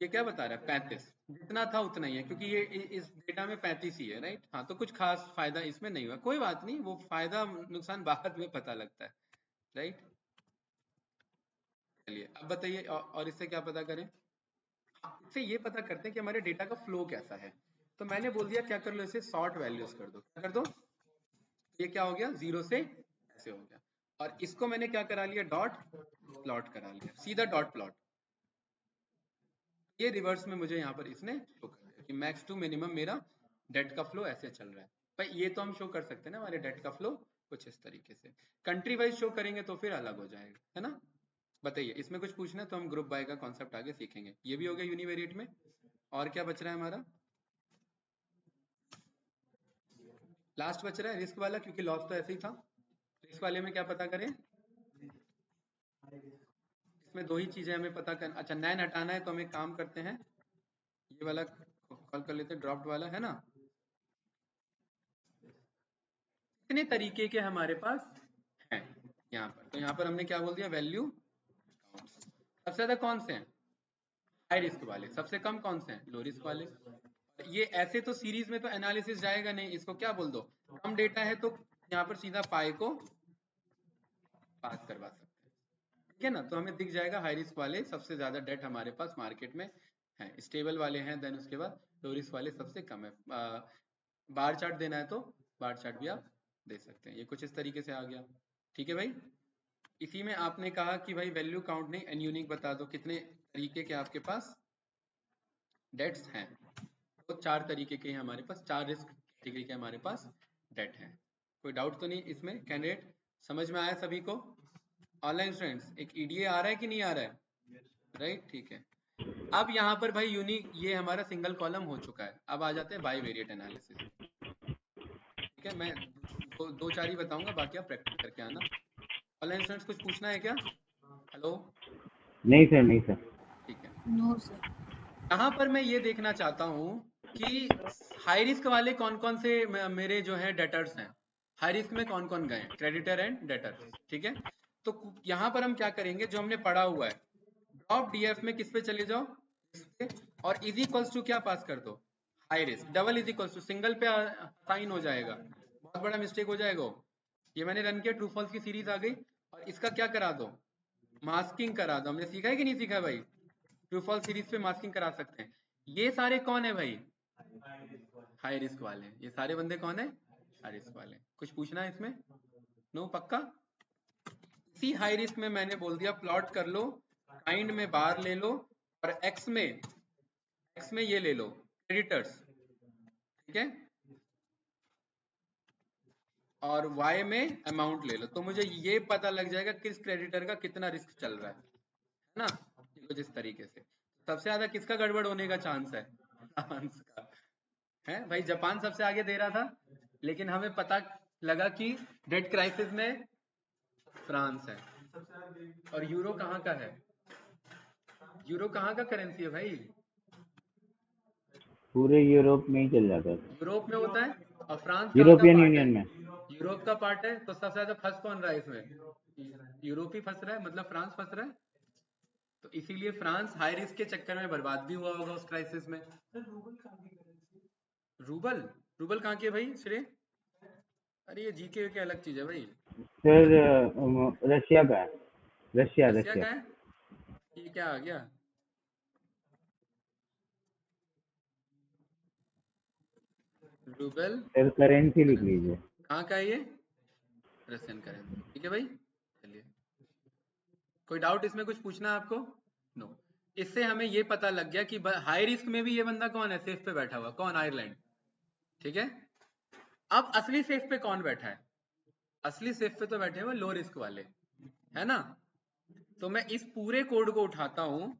ये क्या बता रहा है? 35। जितना था उतना ही है, क्योंकि ये इस डेटा में 35 ही है, राइट? हाँ, तो कुछ खास फायदा इसमें नहीं हुआ, कोई बात नहीं, वो फायदा नुकसान बाद में पता लगता है, राइट? चलिए अब बताइए, और इससे क्या पता करें? इससे ये पता करते हैं कि हमारे डेटा का फ्लो कैसा है। तो मैंने बोल दिया क्या कर लो, इसे शॉर्ट वैल्यूज कर दो। क्या कर दो? ये क्या हो गया? 0 से ऐसे हो गया, और इसको मैंने क्या करा लिया? डॉट प्लॉट करा लिया, सीधा डॉट प्लॉट। ये रिवर्स में मुझे यहाँ पर इसने शो कर दिया कि मैक्स टू मिनिमम मेरा डेट का फ्लो ऐसे चल रहा है। भाई ये तो हम शो कर सकते हैं ना हमारे डेट का फ्लो कुछ इस तरीके से। कंट्री वाइज शो करेंगे तो फिर अलग हो जाएगा, है ना। बताइए, इसमें कुछ पूछना है तो हम ग्रुप बाय का कॉन्सेप्ट आगे सीखेंगे। ये भी हो गया यूनिवेरिएट में। और क्या बच रहा है हमारा? लास्ट बच रहा है रिस्क वाला, क्योंकि लॉस तो ऐसे ही था। रिस्क वाले में क्या पता करें? इसमें दो ही चीजें हमें पता कर, अच्छा नैन हटाना है तो हम एक काम करते हैं, ये वाला कॉल कर लेते हैं, ड्रॉप्ड वाला, है ना। कितने तरीके के हमारे पास हैं यहाँ पर? तो यहाँ पर हमने क्या बोल दिया? Value accounts. सबसे ज्यादा कौन से हैं? हाई रिस्क वाले। सबसे कम कौन से हैं? लो रिस्क वाले। ये ऐसे तो सीरीज में तो एनालिसिस जाएगा नहीं, इसको क्या बोल दो? कम डेटा है तो यहाँ पर सीधा पाई को पास करवा सकते हैं, ठीक है ना। तो हमें दिख जाएगा हाई रिस्क वाले सबसे ज्यादा डेट हमारे पास मार्केट में है, स्टेबल वाले हैं, देन उसके बाद लो रिस्क वाले सबसे कम है। बार चार्ट देना है तो बार चार्ट भी आप दे सकते हैं। ये कुछ इस तरीके से आ गया, ठीक है भाई। इसी में आपने कहा कि भाई वैल्यू काउंट नहीं, एन यूनिक बता दो कितने तरीके के आपके पास डेट्स हैं। तो 4 तरीके के हैं हमारे पास, 4 रिस्क कैटेगरी के हमारे पास डेट हैं। कोई डाउट तो नहीं इसमें? कैंडिडेट समझ में आया सभी को? ऑनलाइन स्टूडेंट्स, एक ईडीए आ रहा है कि नहीं आ रहा है? राइट, ठीक है। अब यहाँ पर भाई यूनिक, ये हमारा सिंगल कॉलम हो चुका है, अब आ जाते हैं बाई वेरिएट एनालिसिस, ठीक है। मैं दो चार ही बताऊंगा, बाकी आप प्रैक्टिस करके आना। ऑनलाइन स्टूडेंट्स कुछ पूछना है क्या? हेलो? नहीं सर, नहीं सर। ठीक है। No sir. यहाँ पर मैं ये देखना चाहता हूँ कि हाई रिस्क वाले कौन कौन से मेरे जो है डेटर्स हैं। हाई रिस्क में कौन कौन गए? क्रेडिटर एंड डेटर्स, ठीक है। तो यहाँ पर हम क्या करेंगे, जो हमने पढ़ा हुआ है, ड्रॉप डीएफ में किस पे चले जाओ? इस पे, और इज इक्वल्स टू क्या पास कर दो? High risk. Double is equals to single पे साइन हो जाएगा, बहुत बड़ा मिस्टेक हो जाएगा। ये मैंने रन किया, ट्रू फॉल्स की सीरीज आ गई, और इसका क्या करा दो, मास्किंग करा दो। हमने सीखा है कि नहीं सीखा भाई? ट्रू फॉल्स सीरीज पे मास्किंग करा सकते हैं। ये सारे कौन है भाई? हाई रिस्क वाले। ये सारे बंदे कौन है? हाई रिस्क वाले। कुछ पूछना है इसमें? नो, पक्का? इसी हाई रिस्क में मैंने बोल दिया प्लॉट कर लो, काइंड में बार ले लो, और एक्स में ये ले लो क्रेडिटर्स, ठीक है, और y में अमाउंट ले लो, तो मुझे ये पता लग जाएगा किस क्रेडिटर का कितना रिस्क चल रहा है ना। कुछ इस तरीके से। सबसे ज्यादा किसका गड़बड़ होने का चांस है? फ्रांस का है भाई। जापान सबसे आगे दे रहा था, लेकिन हमें पता लगा कि डेट क्राइसिस में फ्रांस है। और यूरो कहाँ का है? यूरो कहाँ का करेंसी है भाई? पूरे यूरोप में ही चल जाता है। यूरोप में होता है। और फ्रांस कहाँ का यूरोपियन पार्ट है? यूनियन में। यूरोप का पार्ट है, तो सबसे ज्यादा फंस कौन रहा है इसमें? यूरोप ही फंस रहा है, मतलब फ्रांस फंस रहा है। तो इसीलिए फ्रांस हाई रिस्क के चक्कर में बर्बाद भी हुआ होगा उस क्राइसिस में। रूबल? रूबल कहाँ की है भाई श्रेय? अरे ये जीके के अलग चीज है भाई। सर रशिया का है। Russia Russia Russia. का है? ये क्या आ गया? रूबल सर करेंसी लिख करेंसी लीजिए। कहाँ का है ये? रशियन करेंसी, ठीक है भाई। चलिए, कोई डाउट इसमें? कुछ पूछना है आपको? नो। इससे हमें ये पता लग गया कि हाई रिस्क में भी ये बंदा कौन है सेफ पे बैठा हुआ? कौन? आयरलैंड, ठीक है। अब असली सेफ पे कौन बैठा है? असली सेफ पे तो बैठे हुए लो रिस्क वाले, है ना। तो मैं इस पूरे कोड को उठाता हूं,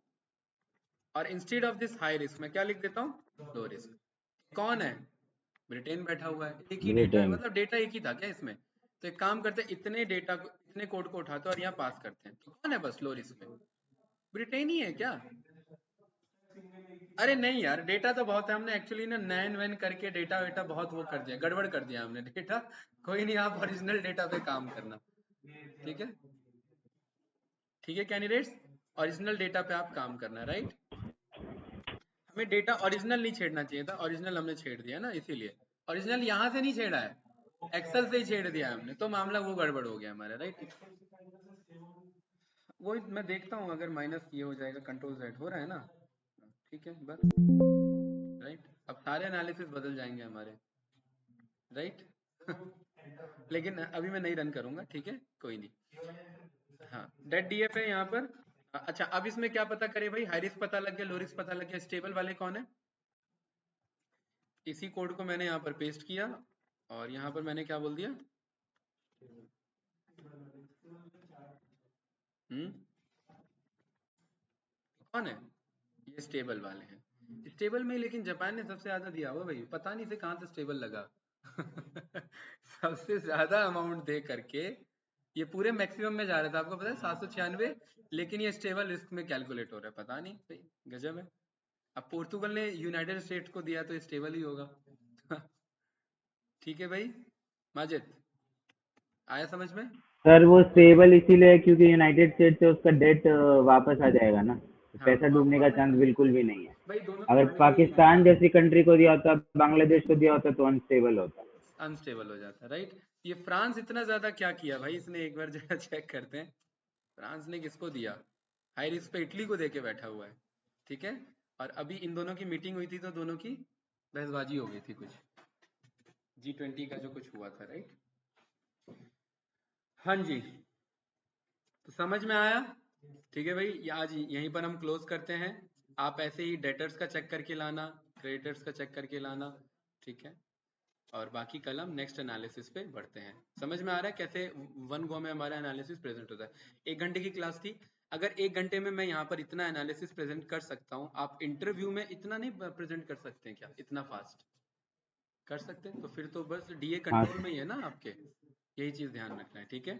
और instead of this high risk मैं क्या लिख देता हूं? Low risk. कौन है? ब्रिटेन बैठा हुआ है। एक ही डेटा है, ब्रिटेन। मतलब डेटा एक ही था क्या इसमें? तो एक काम करते हैं, इतने डेटा को, इतने कोड को उठाते हैं और यहाँ पास करते हैं। तो कौन है बस लो रिस्क में? ब्रिटेन ही है क्या? अरे नहीं यार, डेटा तो बहुत है। हमने एक्चुअली ना नैन वैन करके डेटा वेटा बहुत वो कर दिया, गड़बड़ कर दिया हमने डेटा। कोई नहीं, आप ओरिजिनल डेटा पे काम करना, ठीक है। ठीक है कैंडिडेट्स, ओरिजिनल डेटा पे आप काम करना, राइट। हमें डेटा ओरिजिनल नहीं छेड़ना चाहिए था, ओरिजिनल हमने छेड़ दिया ना, इसीलिए। ओरिजिनल यहाँ से नहीं छेड़ा है, एक्सेल से ही छेड़ दिया हमने, तो मामला वो गड़बड़ हो गया हमारा, राइट। वो मैं देखता हूँ, अगर माइनस ये हो जाएगा, कंट्रोल Z हो रहा है ना, ठीक है बस, राइट। अब सारे एनालिसिस बदल जाएंगे हमारे, राइट। लेकिन अभी मैं नहीं रन करूंगा, ठीक है, कोई नहीं। हाँ, डेट डीएफ है यहाँ पर। अच्छा, अब इसमें क्या पता करें भाई? हाई रिस्क पता लग गया, लो रिस्क पता लग गया, स्टेबल वाले कौन है? इसी कोड को मैंने यहाँ पर पेस्ट किया, और यहाँ पर मैंने क्या बोल दिया? कौन है? ये स्टेबल वाले हैं। स्टेबल में लेकिन जापान ने सबसे ज्यादा दिया हुआ भाई, पता नहीं से कहाँ से स्टेबल लगा। सबसे ज्यादा अमाउंट दे करके ये पूरे मैक्सिमम में जा रहा था, आपको पता है 796, लेकिन ये स्टेबल रिस्क में कैलकुलेट हो रहा है, पता नहीं भाई, गजब है। अब पोर्तुगल ने यूनाइटेड स्टेट्स को दिया तो स्टेबल ही होगा। ठीक है भाई, माजिद आया समझ में? सर वो स्टेबल इसीलिए है क्योंकि यूनाइटेड स्टेट से उसका डेट वापस आ जाएगा ना। हाँ, पैसा डूबने का वापस चांस आ बिल्कुल भी नहीं है। भाई, दोनों अगर तोड़ने के लिए पाकिस्तान जैसी कंट्री को दिया होता, बांग्लादेश को दिया होता तो अनस्टेबल होता। अनस्टेबल हो जाता, राइट। ये फ्रांस इतना ज्यादा क्या किया भाई इसने? एक बार जरा चेक करते हैं, फ्रांस ने किसको दिया? हाई रिस्क पे इटली को देके बैठा हुआ है, ठीक है। और अभी इन दोनों की मीटिंग हुई थी, तो दोनों की बहसबाजी हो गई थी कुछ, G20 का जो कुछ हुआ था, राइट। हाँ जी, तो समझ में आया? ठीक है भाई, ये आज यहीं पर हम क्लोज करते हैं। आप ऐसे ही डेटर्स का चेक करके लाना, क्रेडिटर्स का चेक करके लाना, ठीक है। और बाकी कल हम नेक्स्ट एनालिसिस पे बढ़ते हैं। समझ में आ रहा है कैसे वन गो में हमारा एनालिसिस प्रेजेंट होता है? 1 घंटे की क्लास थी, अगर 1 घंटे में मैं यहाँ पर इतना एनालिसिस प्रेजेंट कर सकता हूँ, आप इंटरव्यू में इतना नहीं प्रेजेंट कर सकते हैं क्या? इतना फास्ट कर सकते हैं? तो फिर तो बस डीए हाँ कंट्रोल में ही है ना आपके। यही चीज ध्यान रखना है, ठीक है।